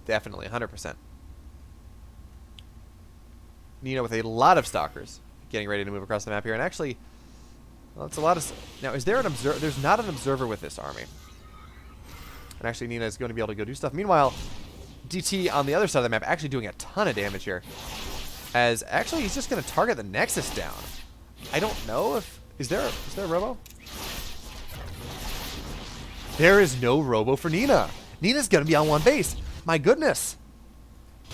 Definitely, 100%. Nina with a lot of stalkers getting ready to move across the map here, and actually, well, that's a lot of. Now, is there an observer? There's not an observer with this army, and actually, Nina is going to be able to go do stuff. Meanwhile, DT on the other side of the map actually doing a ton of damage here, as actually he's just going to target the Nexus down. I don't know if is there a robo? There is no robo for Nina. Nina's going to be on 1 base. My goodness,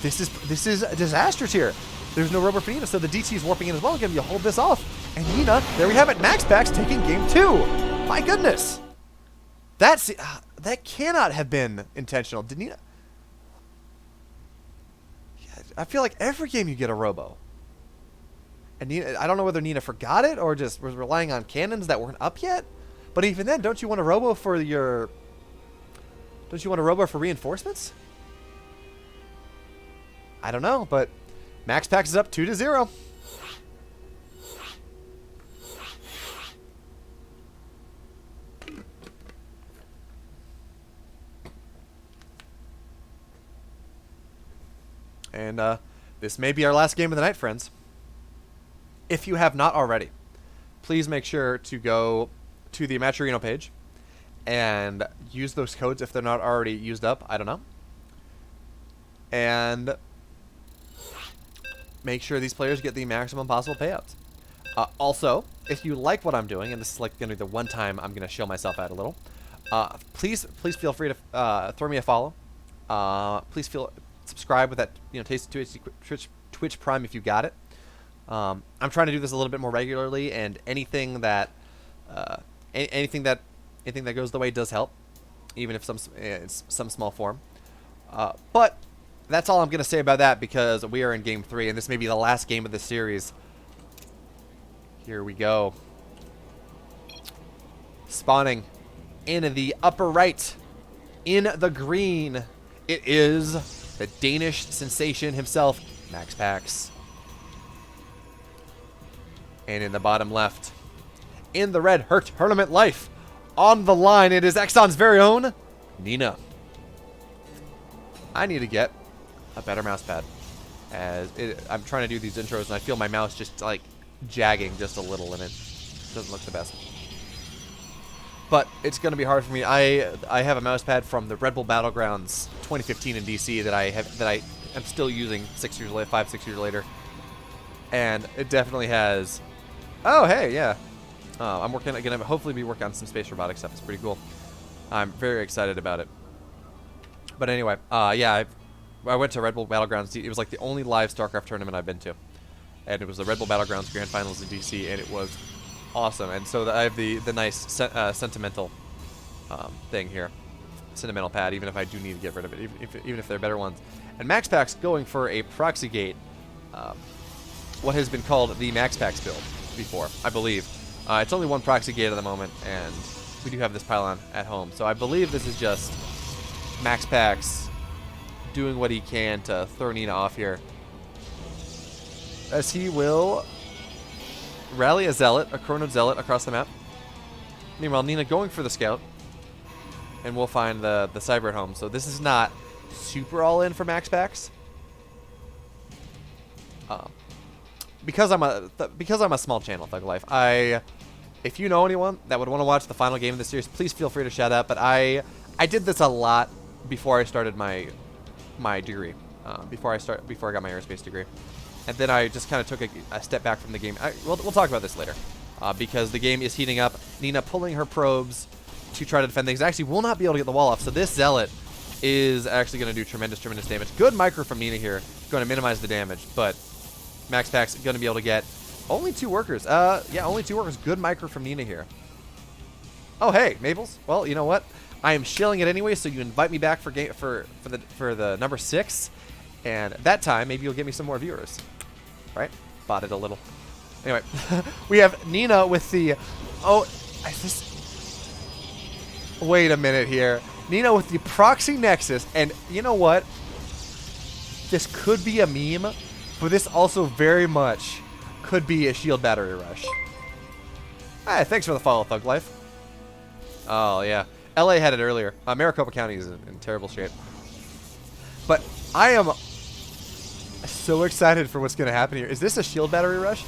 this is disastrous here. There's no robo for Nina, so the DT is warping in as well. Going to hold this off, and Nina, there we have it. Max Packs taking game 2. My goodness, that cannot have been intentional. Did Nina? I feel like every game you get a robo. And Nina, I don't know whether Nina forgot it or just was relying on cannons that weren't up yet. But even then, don't you want a robo for your... Don't you want a robo for reinforcements? I don't know, but Max Packs is up 2-0. And this may be our last game of the night, friends. If you have not already, please make sure to go to the Matcherino page and use those codes if they're not already used up. I don't know. And make sure these players get the maximum possible payouts. Also, if you like what I'm doing, and this is like going to be the one time I'm going to show myself out a little, please feel free to throw me a follow. Please subscribe with that, Taste Twitch Prime if you got it. I'm trying to do this a little bit more regularly, and anything that goes the way does help, even if it's some small form. But that's all I'm going to say about that, because we are in Game 3, and this may be the last game of this series. Here we go. Spawning in the upper right, in the green, it is the Danish sensation himself, MaxPax. And in the bottom left, in the red, her tournament life. On the line, it is Exxon's very own Nina. I need to get a better mouse pad. I'm trying to do these intros, and I feel my mouse just like jagging just a little, and it doesn't look the best. But it's going to be hard for me. I have a mouse pad from the Red Bull Battlegrounds 2015 in DC that I am still using 6 years later, 5-6 years later, and it definitely has. Oh hey, yeah. I'm gonna hopefully be working on some space robotic stuff. It's pretty cool. I'm very excited about it. But anyway, yeah, I went to Red Bull Battlegrounds. It was like the only live StarCraft tournament I've been to, and it was the Red Bull Battlegrounds Grand Finals in DC, and it was awesome. And so I have the nice sentimental thing here, sentimental pad. Even if I do need to get rid of it, even if they're better ones. And MaxPax going for a proxy gate, what has been called the MaxPax build before, I believe. It's only one proxy gate at the moment, and we do have this pylon at home. So I believe this is just MaxPax doing what he can to throw Nina off here, as he will rally a Zealot, a Chrono Zealot, across the map. Meanwhile, Nina going for the Scout, and we'll find the Cyber at home. So this is not super all in for MaxPax. Because I'm a small channel, Thug Life. If you know anyone that would want to watch the final game of the series, please feel free to shout out. But I did this a lot before I started my degree, before I got my aerospace degree, and then I just kind of took a step back from the game. We'll talk about this later, because the game is heating up. Nina pulling her probes to try to defend things. Actually, will not be able to get the wall off. So this Zealot is actually going to do tremendous damage. Good micro from Nina here, going to minimize the damage, but MaxPax going to be able to get only 2 workers. Yeah, only 2 workers. Good micro from Nina here. Oh, hey, Maples. Well, you know what? I am shilling it anyway, so you invite me back for the number 6, and that time maybe you'll get me some more viewers. Right? Bought it a little. Anyway, we have Nina with the wait a minute here. Nina with the proxy nexus, and you know what? This could be a meme, but this also very much could be a shield battery rush. Hey, thanks for the follow, Thug Life. Oh, yeah. LA had it earlier. Maricopa County is in terrible shape. But I am so excited for what's going to happen here. Is this a shield battery rush?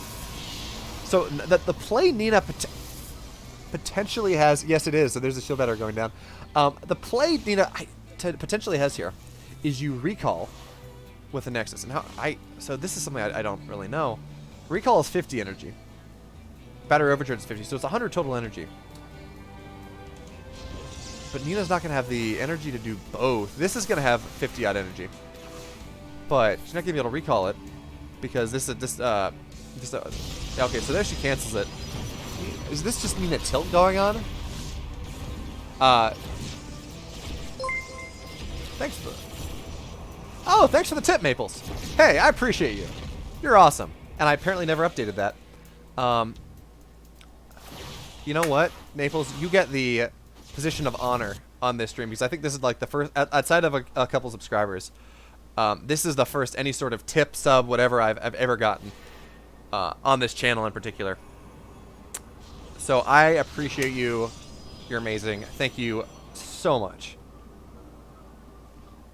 So the play Nina potentially has... Yes, it is. So there's a shield battery going down. The play Nina potentially has here is you recall with a Nexus. And so this is something I don't really know. Recall is 50 energy. Battery overcharge is 50. So it's 100 total energy. But Nina's not going to have the energy to do both. This is going to have 50 odd energy, but she's not going to be able to recall it because okay, so there she cancels it. Is this just Nina tilt going on? Thanks for the tip, Maples. Hey, I appreciate you. You're awesome. And I apparently never updated that. You know what, Maples? You get the position of honor on this stream, because I think this is like the first, outside of a couple subscribers, this is the first any sort of tip, sub, whatever I've ever gotten on this channel in particular. So I appreciate you. You're amazing. Thank you so much.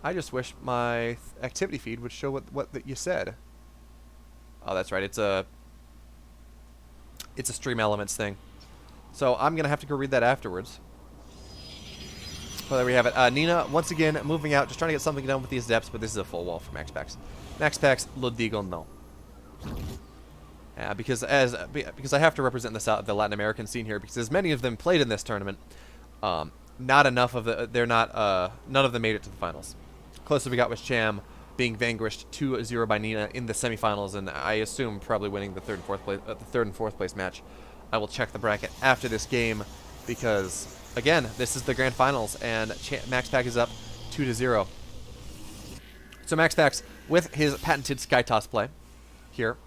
I just wish my activity feed would show what that you said. Oh, that's right. It's a Stream Elements thing. So I'm going to have to go read that afterwards. Well, there we have it. Nina, once again, moving out, just trying to get something done with these depths, but this is a full wall for Max Packs. Max Packs, lo digo no. Because I have to represent the Latin American scene here, because as many of them played in this tournament, not enough of none of them made it to the finals. Closest we got was Cham being vanquished 2-0 by Nina in the semifinals, and I assume probably winning the third and fourth place match. I will check the bracket after this game, because again, this is the grand finals, and Max Pack is up 2-0. So Max Pack's with his patented Sky Toss play here,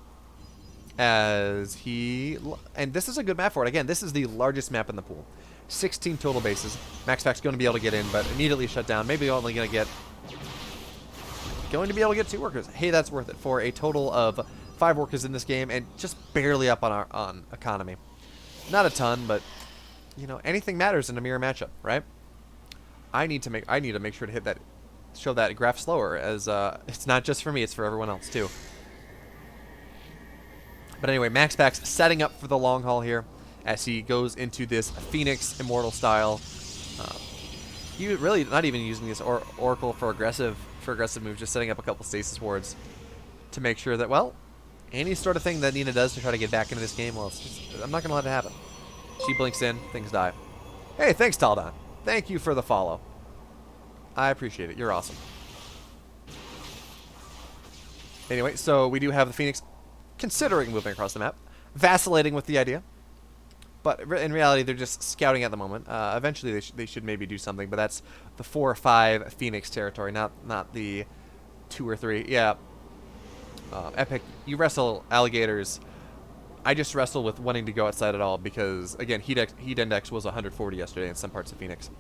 as and this is a good map for it. Again, this is the largest map in the pool. 16 total bases. Max Pack's going to be able to get in, but immediately shut down. Maybe only going to be able to get 2 workers. Hey, that's worth it for a total of 5 workers in this game, and just barely up on economy. Not a ton, but you know, anything matters in a mirror matchup, right? I need to make sure to show that graph slower, as it's not just for me, it's for everyone else too. But anyway, Max Pack's setting up for the long haul here as he goes into this Phoenix Immortal style. He really not even using this Oracle for aggressive moves, just setting up a couple stasis wards to make sure that, well, any sort of thing that Nina does to try to get back into this game, well, I'm not going to let it happen. She blinks in, things die. Hey, thanks, Taldon. Thank you for the follow. I appreciate it. You're awesome. Anyway, so we do have the Phoenix considering moving across the map, vacillating with the idea. But in reality, they're just scouting at the moment. Eventually, they should maybe do something, but that's the 4 or 5 Phoenix territory, not the 2 or 3. Yeah. Epic, you wrestle alligators. I just wrestle with wanting to go outside at all because, again, heat index was 140 yesterday in some parts of Phoenix.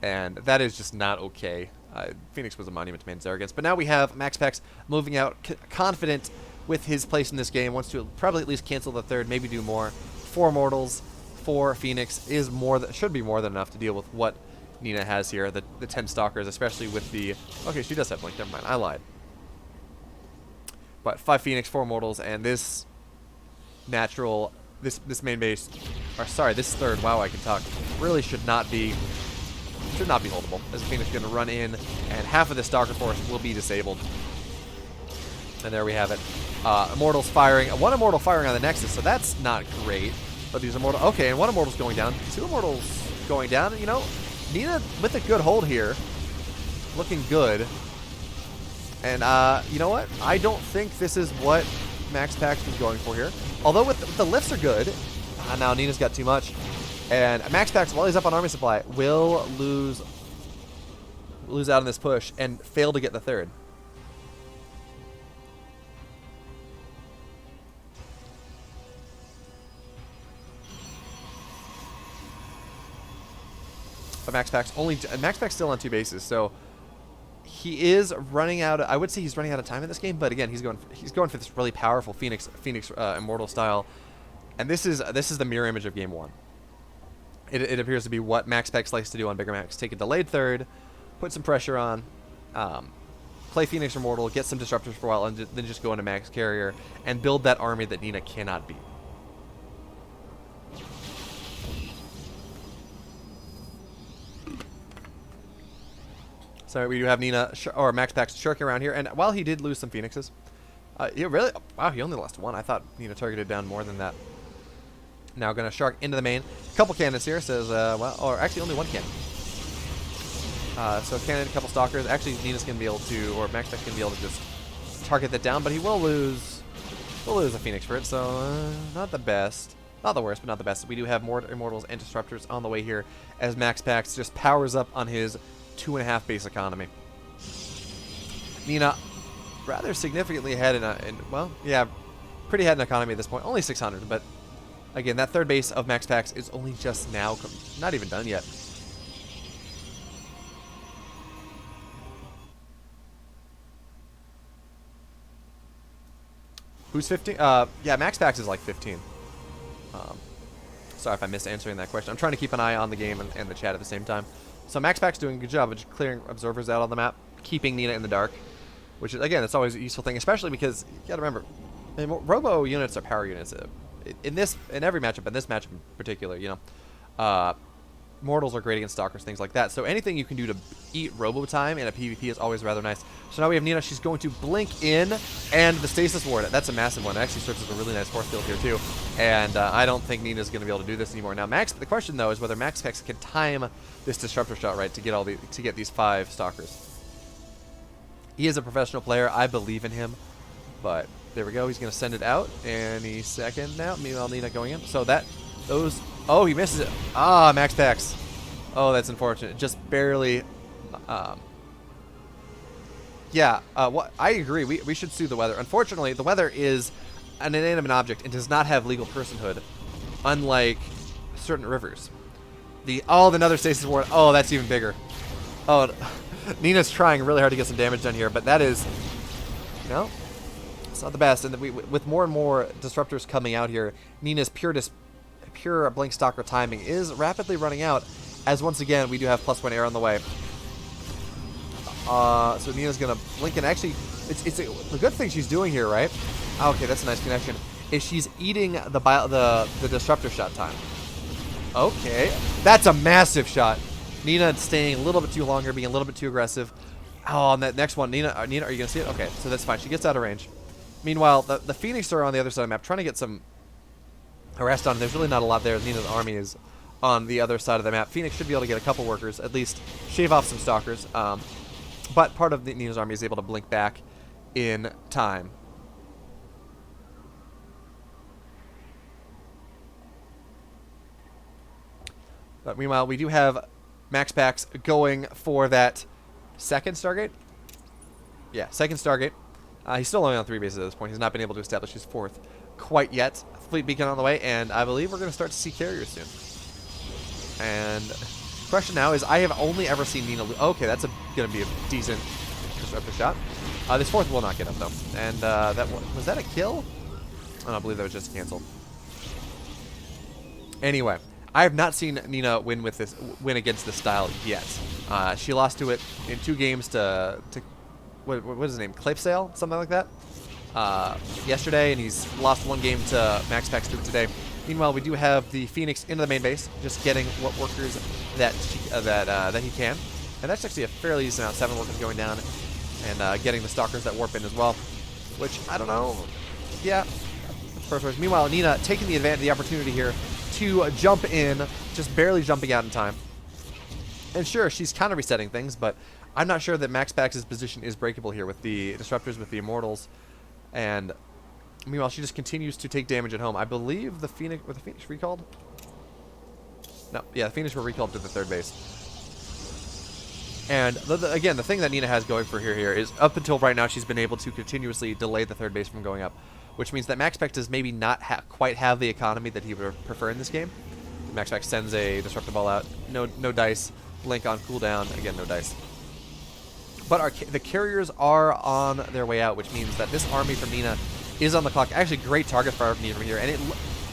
And that is just not okay. Phoenix was a monument to man's arrogance. But now we have Max Pax moving out, confident with his place in this game. Wants to probably at least cancel the third, maybe do more. 4 Mortals, 4 Phoenix is should be more than enough to deal with what Nina has here. The 10 Stalkers, especially with the... Okay, she does have Blink. Never mind. I lied. But 5 Phoenix, 4 Mortals, and this natural... This main base... Or sorry, this third... Wow, I can talk. Really should not be holdable, as Phoenix is going to run in, and half of the Stalker force will be disabled. And there we have it. Immortals firing. 1 Immortal firing on the Nexus, so that's not great. But these Immortals... Okay, and 1 Immortal's going down. 2 Immortals going down. You know, Nina with a good hold here. Looking good. And, you know what? I don't think this is what Max Pax was going for here. Although with the lifts are good. Now Nina's got too much. And Max Pax, while he's up on army supply, will lose out in this push and fail to get the third. But Max Pax still on 2 bases, so he is running out. I would say he's running out of time in this game, but again, he's going for this really powerful Phoenix Immortal style, and this is the mirror image of Game 1. It appears to be what Max Pax likes to do on bigger maps: take a delayed third, put some pressure on, play Phoenix Immortal, get some disruptors for a while, and then just go into Max Carrier and build that army that Nina cannot beat. So we do have Nina or Max Pax shirking around here, and while he did lose some Phoenixes, he only lost 1. I thought Nina targeted down more than that. Now going to shark into the main. Couple cannons here, says, well, or actually only 1 cannon. So cannon, a couple stalkers. Actually, Nina's going to be able to, or Max Pax going to be able to just target that down, but he will lose a Phoenix for it, so not the best. Not the worst, but not the best. We do have more Immortals and Disruptors on the way here as Max Pax just powers up on his 2.5 base economy. Nina rather significantly ahead well, yeah, pretty ahead in economy at this point. Only 600, but again, that third base of Max Pax is only just now, not even done yet. Who's 15? Yeah, Max Pax is like 15. Sorry if I missed answering that question. I'm trying to keep an eye on the game and the chat at the same time. So Max Pax doing a good job of just clearing observers out on the map. keeping Nina in the dark, which is, again, it's always a useful thing, especially because you gotta remember, robo units are power units. In every matchup, in this matchup in particular, you know, mortals are great against stalkers, things like that. So anything you can do to eat robo time in a PvP is always rather nice. So now we have Nina. She's going to blink in, and the stasis ward. That's a massive one. It actually serves as a really nice force field here too. And I don't think Nina's going to be able to do this anymore. Now, the question though is whether MaxPax can time this disruptor shot right to get these 5 stalkers. He is a professional player. I believe in him, but there we go. He's going to send it out any second now. Meanwhile, Nina going in. So those. Oh, he misses it. Ah, MaxPax. Oh, that's unfortunate. Just barely. Yeah, what I agree. We should sue the weather. Unfortunately, the weather is an inanimate object and does not have legal personhood, unlike certain rivers. Another stasis ward. Oh, that's even bigger. Oh, Nina's trying really hard to get some damage done here, but that is, no, it's not the best. And with more and more disruptors coming out here, Nina's pure blink stalker timing is rapidly running out, as once again we do have +1 air on the way. So Nina's gonna blink, and actually it's the good thing she's doing here, right? Okay, that's a nice connection. Is she's eating the disruptor shot time. Okay, that's a massive shot. Nina staying a little bit too long here, being a little bit too aggressive. Oh, on that next one, Nina, are you gonna see it? Okay, so that's fine. She gets out of range. Meanwhile, the Phoenix are on the other side of the map, trying to get some harassed on. There's really not a lot there. Nina's army is on the other side of the map. Phoenix should be able to get a couple workers, at least shave off some stalkers. But part of Nina's army is able to blink back in time. But meanwhile, we do have MaxPax going for that second Stargate. Yeah, second Stargate. He's still only on 3 bases at this point. He's not been able to establish his 4th quite yet. Fleet beacon on the way, and I believe we're going to start to see carriers soon. And the question now is, I have only ever seen Nina. Okay, that's going to be a decent disruptor shot. This 4th will not get up though. And was that a kill? I don't believe that was just a cancel. Anyway, I have not seen Nina win against this style yet. She lost to it in 2 games to what is his name? Clipsale? Something like that. Yesterday, and he's lost 1 game to MaxPax through today. Meanwhile, we do have the Phoenix into the main base, just getting what workers that he can, and that's actually a fairly decent amount. 7 workers going down, and getting the stalkers that warp in as well, which I don't know. Yeah, first. Meanwhile, Nina taking the opportunity here to jump in, just barely jumping out in time. And sure, she's kind of resetting things, but I'm not sure that MaxPax's position is breakable here with the disruptors, with the immortals. And meanwhile, she just continues to take damage at home. I believe the Phoenix... Were the Phoenix recalled? No. Yeah, the Phoenix were recalled to the 3rd base. And, again, the thing that Nina has going for her here is, up until right now, she's been able to continuously delay the 3rd base from going up. Which means that MaxPax does maybe not quite have the economy that he would prefer in this game. MaxPax sends a Disruptor Ball out. No dice. Blink on cooldown. Again, no dice. But the carriers are on their way out, which means that this army from Nina is on the clock. Actually, great target fire from Nina from here, and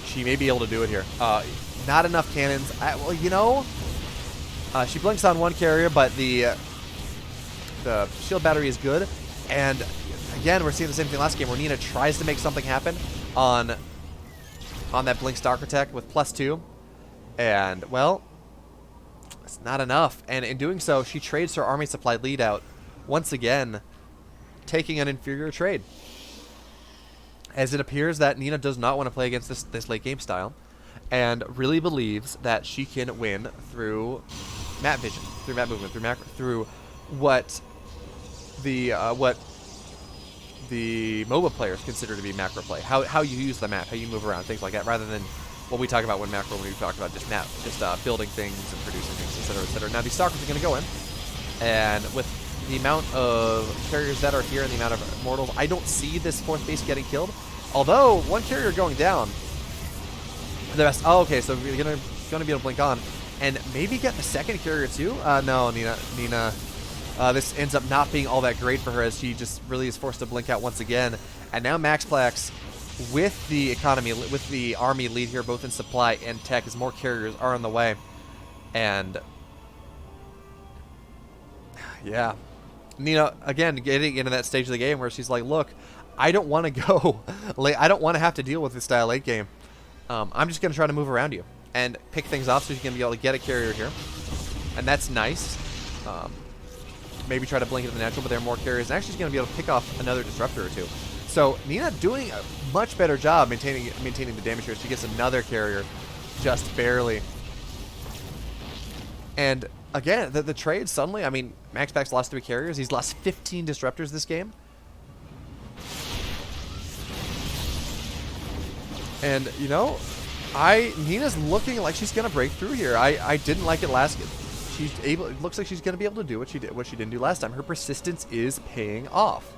she may be able to do it here. Not enough cannons. Well, you know, she blinks on 1 carrier, but the shield battery is good. And again, we're seeing the same thing last game, where Nina tries to make something happen on that blink stalker tech with +2, and well, it's not enough. And in doing so, she trades her army supply lead out. Once again, taking an inferior trade. As it appears that Nina does not want to play against this late game style, and really believes that she can win through map vision, through map movement, through what the MOBA players consider to be macro play. How you use the map, how you move around, things like that, rather than what we talk about when we talk about just map, building things and producing things, etc., etc. Now these stalkers are going to go in, and with the amount of carriers that are here and the amount of mortals, I don't see this 4th base getting killed. Although 1 carrier going down, the rest. Oh, okay, so we're gonna be able to blink on, and maybe get the 2nd carrier too. No, Nina. This ends up not being all that great for her, as she just really is forced to blink out once again. And now MaxPax, with the economy, with the army lead here, both in supply and tech, as more carriers are on the way, and yeah. Nina, again, getting into that stage of the game where she's like, look, I don't want to go. I don't want to have to deal with this style late game. I'm just going to try to move around you and pick things off so she's going to be able to get a carrier here. And that's nice. Maybe try to blink at the natural, but there are more carriers. And actually she's going to be able to pick off another disruptor or two. So Nina doing a much better job maintaining the damage here. She gets another carrier just barely. And again, the trade suddenly, I mean, Max Pack's lost 3 carriers. He's lost 15 disruptors this game. And, you know, Nina's looking like she's going to break through here. I didn't like it last game. It looks like she's going to be able to do what she didn't do last time. Her persistence is paying off.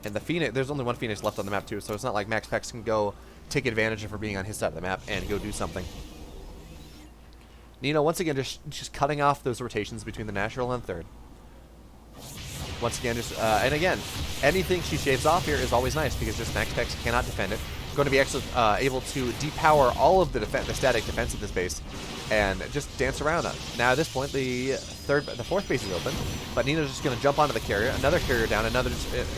And the Phoenix, there's only one Phoenix left on the map too, so it's not like Max Pax can go take advantage of her being on his side of the map and go do something. Nina, once again, just cutting off those rotations between the natural and third. Once again, and again, anything she shaves off here is always nice because just Max Pax cannot defend it. Going to be actually able to depower all of the static defense of this base and just dance around it. Now at this point, the 4th base is open, but Nina's just going to jump onto the carrier, another carrier down, another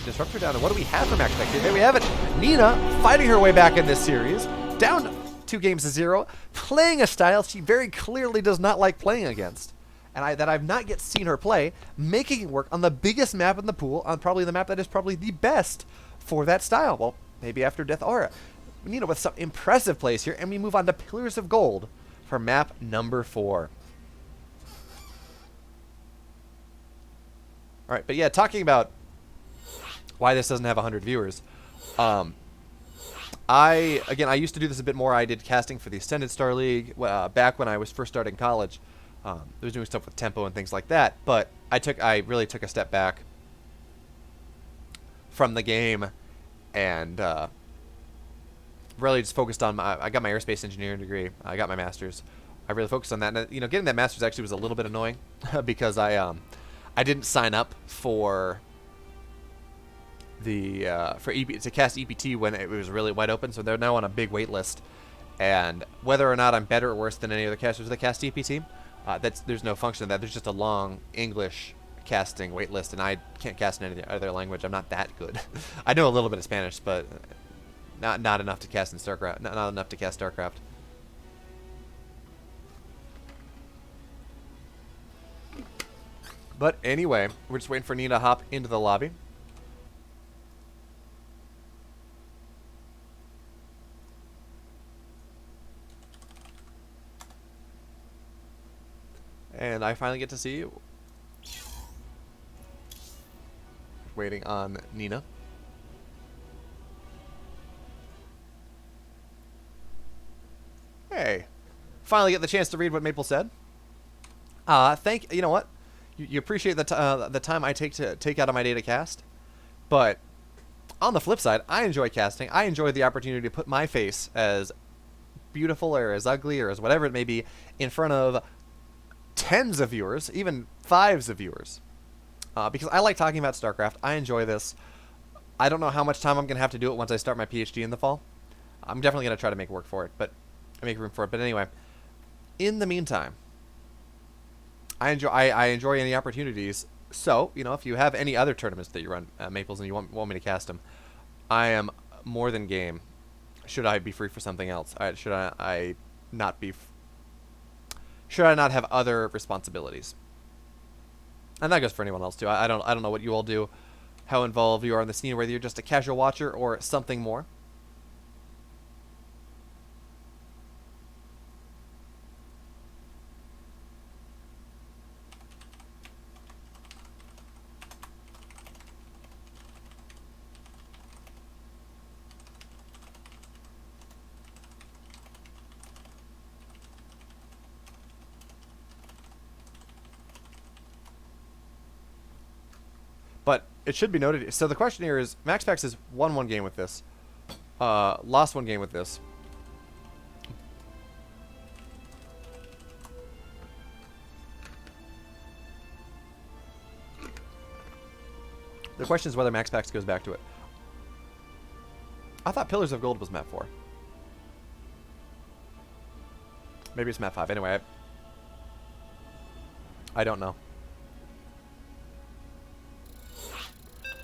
disruptor down, and what do we have for Max Pax here? There we have it. Nina fighting her way back in this series, down 2-0, playing a style she very clearly does not like playing against. And that I've not yet seen her play, making it work on the biggest map in the pool, on probably the map that is probably the best for that style. Well, maybe after Death Aura. Nina with some impressive plays here, and we move on to Pillars of Gold for map number 4. Alright, but yeah, talking about why this doesn't have 100 viewers. I used to do this a bit more. I did casting for the Ascended Star League back when I was first starting college. I was doing stuff with tempo and things like that, but I really took a step back from the game and really just focused on I got my aerospace engineering degree. I got my master's. I really focused on that. And, you know, getting that master's actually was a little bit annoying because I didn't sign up for the to cast EPT when it was really wide open, so they're now on a big wait list. And whether or not I'm better or worse than any other casters that cast EPT, there's no function of that. There's just a long English casting wait list, and I can't cast in any other language. I'm not that good. I know a little bit of Spanish, but not enough to cast in StarCraft. Not enough to cast StarCraft. But anyway, we're just waiting for Nina to hop into the lobby. And I finally get to see you. Waiting on Nina. Hey. Finally get the chance to read what Maple said. You know what? You appreciate the time I take out of my day to cast. But on the flip side, I enjoy casting. I enjoy the opportunity to put my face, as beautiful or as ugly or as whatever it may be, in front of tens of viewers, even 5s of viewers. Because I like talking about StarCraft. I enjoy this. I don't know how much time I'm going to have to do it once I start my PhD in the fall. I'm definitely going to try to make work for it, but make room for it. But anyway, in the meantime, I enjoy any opportunities. So, you know, if you have any other tournaments that you run, Maples, and you want me to cast them, I am more than game. Should I be free for something else? Should I not have other responsibilities? And that goes for anyone else too. I don't know what you all do, how involved you are in the scene, whether you're just a casual watcher or something more. But it should be noted. So the question here is, Max Pax has won 1 game with this, lost 1 game with this. The question is whether Max Pax goes back to it. I thought Pillars of Gold was map 4. Maybe it's map 5. Anyway, I don't know.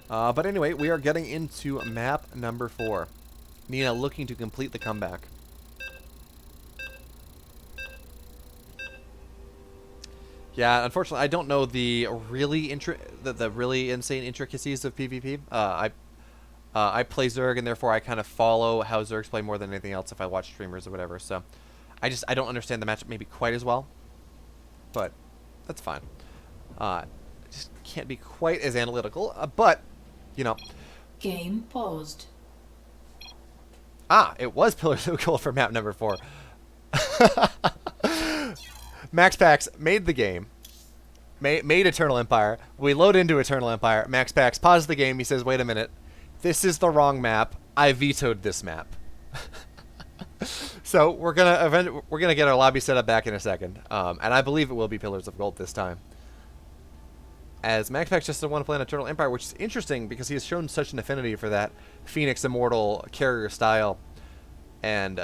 But anyway, we are getting into map number 4. Nina looking to complete the comeback. Yeah, unfortunately, I don't know the really the really insane intricacies of PvP. I play Zerg, and therefore I kind of follow how Zergs play more than anything else if I watch streamers or whatever. So, I don't understand the matchup maybe quite as well, but that's fine. Just can't be quite as analytical, but you know. Game paused. Ah, it was Pillars of Gold for map number 4. MaxPax made the game. Made Eternal Empire. We load into Eternal Empire. MaxPax paused the game. He says, wait a minute. This is the wrong map. I vetoed this map. So we're gonna get our lobby set up back in a second. And I believe it will be Pillars of Gold this time. As MaxPax just doesn't want to play an Eternal Empire, which is interesting because he has shown such an affinity for that Phoenix Immortal carrier style. And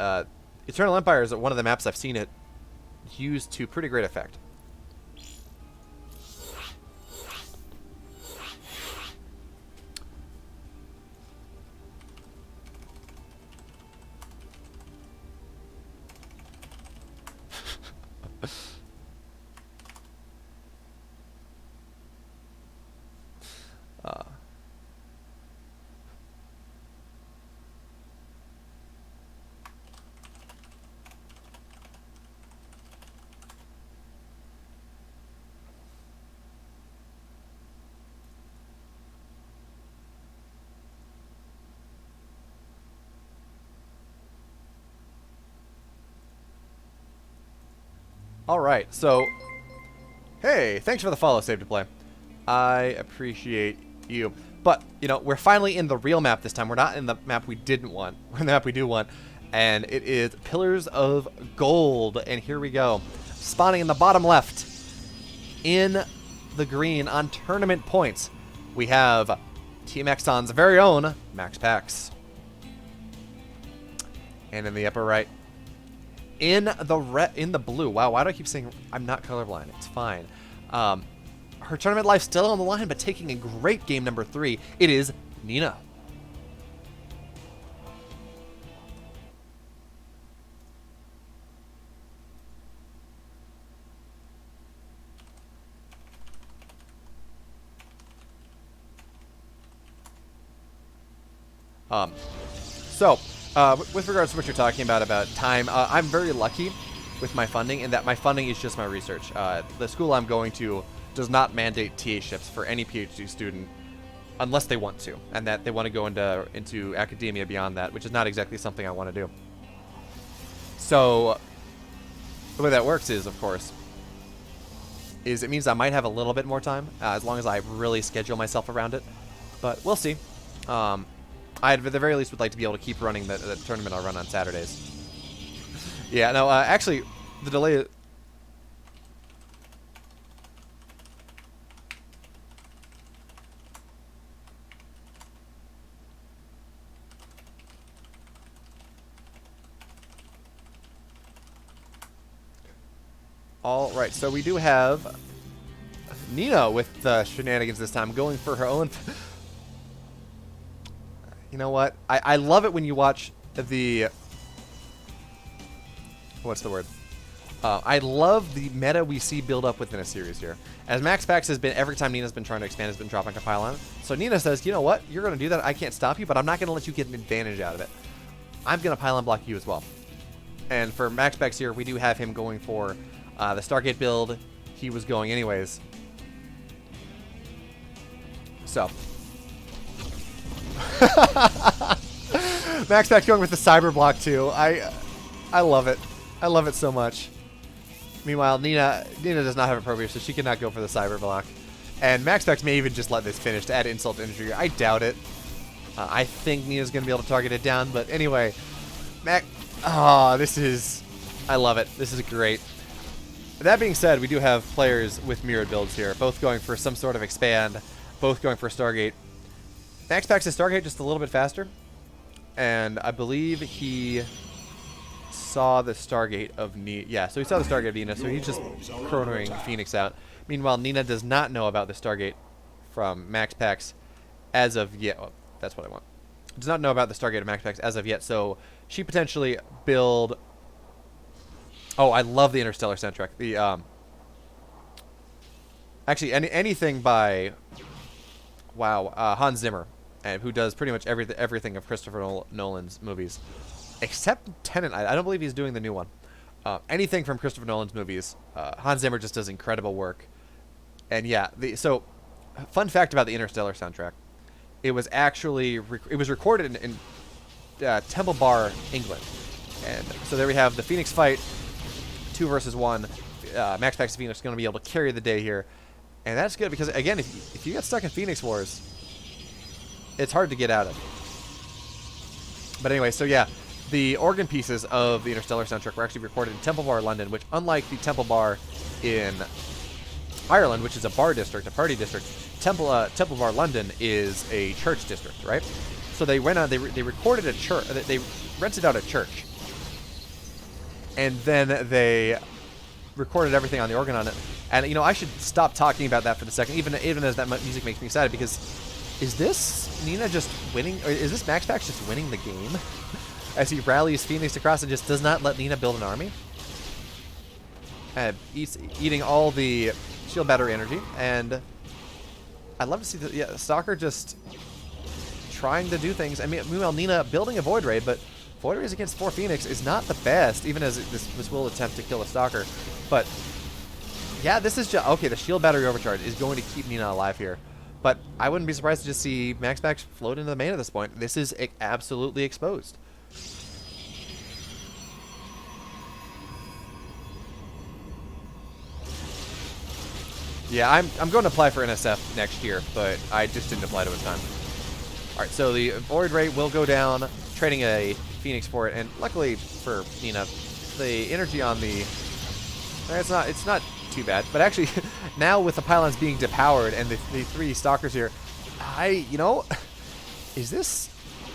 Eternal Empire is one of the maps I've seen it used to pretty great effect. Alright, so, hey, thanks for the follow, Save to Play. I appreciate you. But, you know, we're finally in the real map this time. We're not in the map we didn't want. We're in the map we do want. And it is Pillars of Gold. And here we go. Spawning in the bottom left. In the green on tournament points. We have Team Exxon's very own MaxPax. And in the upper right, in the blue. Wow, why do I keep saying I'm not colorblind? It's fine. Her tournament life still on the line, but taking a great game number 3. It is Nina. With regards to what you're talking about time, I'm very lucky with my funding in that my funding is just my research. The school I'm going to does not mandate TA-ships for any PhD student unless they want to, and that they want to go into academia beyond that, which is not exactly something I want to do. So the way that works is, of course, it means I might have a little bit more time as long as I really schedule myself around it, but we'll see. I, at the very least, would like to be able to keep running the tournament I run on Saturdays. Yeah, no, actually, the delay... All right, so we do have Nina with the shenanigans this time, going for her own... You know what? I love it when you watch the... What's the word? I love the meta we see build up within a series here. As MaxPax has been, every time Nina's been trying to expand, has been dropping a pylon. So Nina says, you know what? You're going to do that. I can't stop you, but I'm not going to let you get an advantage out of it. I'm going to pylon block you as well. And for MaxPax here, we do have him going for the Stargate build. He was going anyways. So... MaxPax going with the cyber block too. I love it. I love it so much. Meanwhile, Nina does not have a Proteus, so she cannot go for the cyber block. And MaxPax may even just let this finish to add insult to injury. I doubt it. I think Nina's going to be able to target it down, but anyway, this is... I love it. This is great. That being said, we do have players with mirrored builds here, both going for some sort of expand, both going for Stargate. MaxPax's Stargate just a little bit faster, and I believe he saw the Stargate of Nina. Yeah, so he saw the Stargate of Nina, so he's just chronoing Phoenix out. Meanwhile, Nina does not know about the Stargate from MaxPax, as of yet. Oh, that's what I want. Does not know about the Stargate of MaxPax as of yet, so she potentially build. Oh, I love the Interstellar soundtrack. The actually anything by Hans Zimmer, and who does pretty much everything of Christopher Nolan's movies, except Tenet. I don't believe he's doing the new one. Anything from Christopher Nolan's movies, Hans Zimmer just does incredible work. And yeah, so fun fact about the Interstellar soundtrack, it was actually it was recorded in Temple Bar, England, and so there we have the Phoenix fight, 2 versus 1. Max Pax Phoenix is going to be able to carry the day here, and that's good because again, if you get stuck in Phoenix Wars, it's hard to get out of. But anyway, so yeah, the organ pieces of the Interstellar soundtrack were actually recorded in Temple Bar, London, which, unlike the Temple Bar in Ireland, which is a bar district, a party district, Temple Bar, London is a church district, right? So they went on, they recorded a church, they rented out a church, and then they recorded everything on the organ on it. And I should stop talking about that for the second, even as that music makes me excited, because is this Nina just winning, or is this Max Pax just winning the game? As he rallies Phoenix across and just does not let Nina build an army. Eating all the shield battery energy, and I'd love to see the Stalker just trying to do things. I mean, meanwhile, Nina building a Void Raid, but Void Raid against 4 Phoenix is not the best, even as this will attempt to kill a Stalker. But yeah, this is just okay. The shield battery overcharge is going to keep Nina alive here, but I wouldn't be surprised to just see Max Pax float into the main at this point. This is absolutely exposed. Yeah, I'm going to apply for NSF next year, but I just didn't apply to it in time. All right, so the Void Ray will go down, trading a Phoenix for it, and luckily for Nina, the energy on the it's not too bad. But actually, now with the pylons being depowered and the 3 Stalkers here, is this?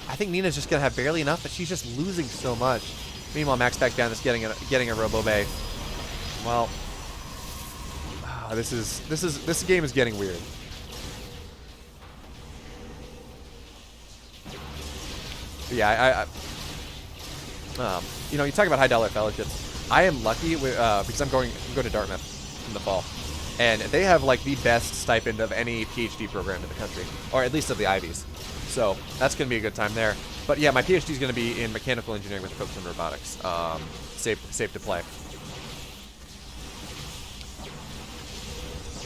I think Nina's just gonna have barely enough, but she's just losing so much. Meanwhile, Max back down is getting a Robo Bay. Well. This game is getting weird. Yeah, you talk about $high fellowships. I am lucky because I'm going to Dartmouth in the fall, and they have like the best stipend of any PhD program in the country, or at least of the Ivies. So that's going to be a good time there. But yeah, my PhD is going to be in mechanical engineering with focus on robotics. Safe to play.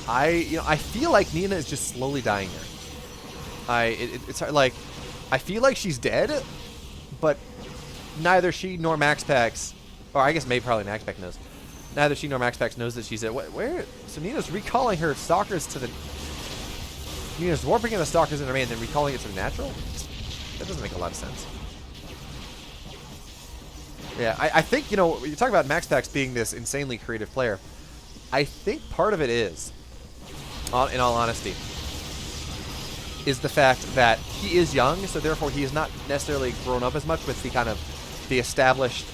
I feel like Nina is just slowly dying here. It's like, I feel like she's dead, but neither she nor Max Pax, or I guess probably Max Pax knows. Neither she nor Max Pax knows that she's dead. Where? So Nina's recalling her Stalkers to the. Nina's warping in the Stalkers in her main, and then recalling it to the natural. That doesn't make a lot of sense. Yeah, I think you talk about Max Pax being this insanely creative player. I think part of it is, in all honesty, is the fact that he is young, so therefore he has not necessarily grown up as much with the established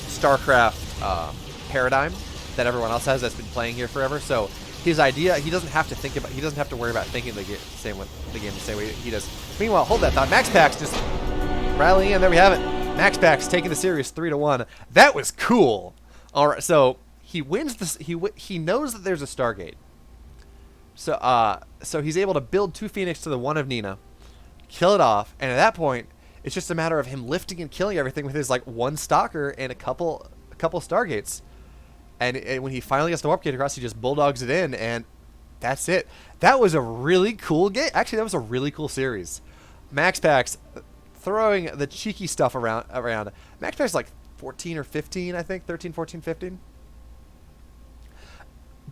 StarCraft paradigm that everyone else has that's been playing here forever. So his idea, he doesn't have to worry about thinking the game the same way he does. Meanwhile, hold that thought. Max Pax just rallying, and there we have it. Max Pax taking the series 3-1. That was cool. All right, so he wins this. He knows that there's a Stargate. So he's able to build 2 Phoenix to the 1 of Nina, kill it off, and at that point, it's just a matter of him lifting and killing everything with his 1 Stalker and a couple Stargates. And when he finally gets the warp gate across, he just bulldogs it in, and that's it. That was a really cool game. Actually, that was a really cool series. Max Pax throwing the cheeky stuff around. Max Pax is 14 or 15, I think. 13, 14, 15.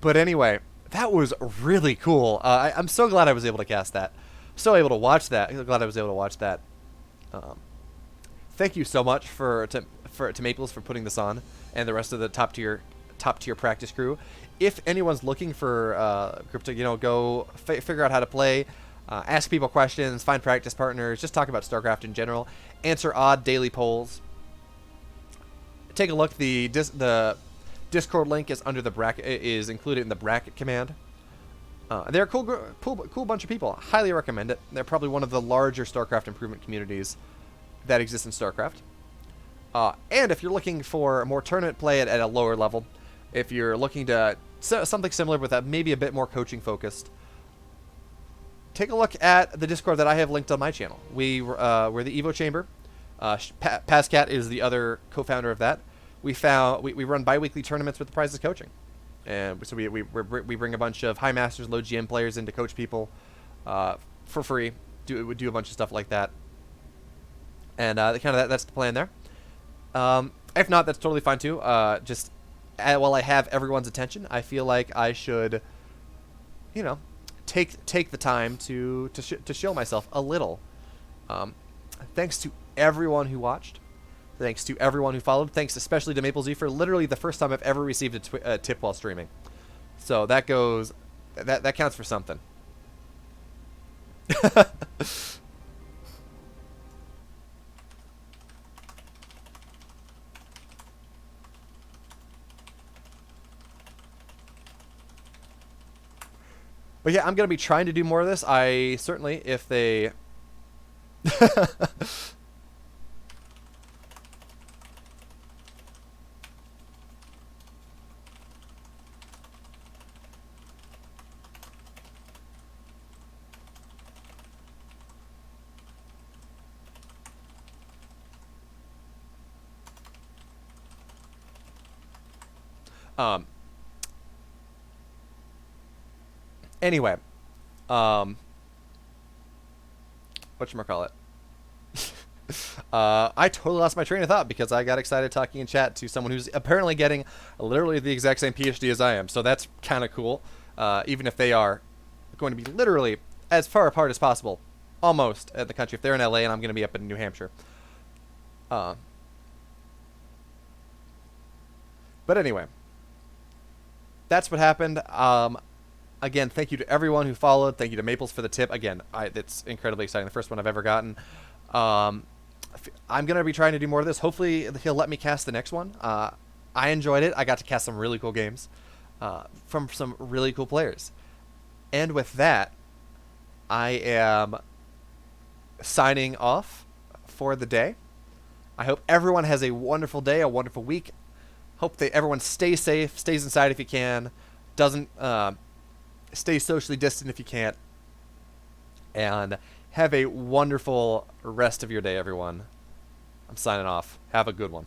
But anyway, that was really cool. I'm so glad I was able to cast that. So able to watch that. I'm glad I was able to watch that. Thank you so much to Maples for putting this on, and the rest of the top tier practice crew. If anyone's looking for group to go figure out how to play, ask people questions, find practice partners, just talk about StarCraft in general, answer odd daily polls. Take a look. The Discord link is under the bracket, is included in the bracket command. They're a cool bunch of people. Highly recommend it. They're probably one of the larger StarCraft improvement communities that exist in StarCraft. And if you're looking for more tournament play at a lower level, if you're looking to something similar but maybe a bit more coaching focused, take a look at the Discord that I have linked on my channel. We're the evochamber. Pascat is the other co-founder of that. We run bi-weekly tournaments with the prizes coaching. And so we bring a bunch of high masters, low GM players in to coach people for free. We do a bunch of stuff like that, and that's the plan there. If not, that's totally fine too. Just while I have everyone's attention, I feel like I should, take the time to show myself a little. Thanks to everyone who watched. Thanks to everyone who followed. Thanks especially to Maple Z for literally the first time I've ever received a tip while streaming. So that counts for something. But yeah, I'm going to be trying to do more of this. I certainly, if they... Anyway, whatchamacallit? I totally lost my train of thought because I got excited talking in chat to someone who's apparently getting literally the exact same PhD as I am. So that's kind of cool, even if they are going to be literally as far apart as possible, almost, in the country. If they're in LA and I'm going to be up in New Hampshire. But anyway, that's what happened. Again, thank you to everyone who followed. Thank you to Maples for the tip. Again, it's incredibly exciting. The first one I've ever gotten. I'm going to be trying to do more of this. Hopefully, he'll let me cast the next one. I enjoyed it. I got to cast some really cool games from some really cool players. And with that, I am signing off for the day. I hope everyone has a wonderful day, a wonderful week. Hope that everyone stays safe, stays inside if you can, doesn't... stay socially distant if you can't. And have a wonderful rest of your day, everyone. I'm signing off. Have a good one.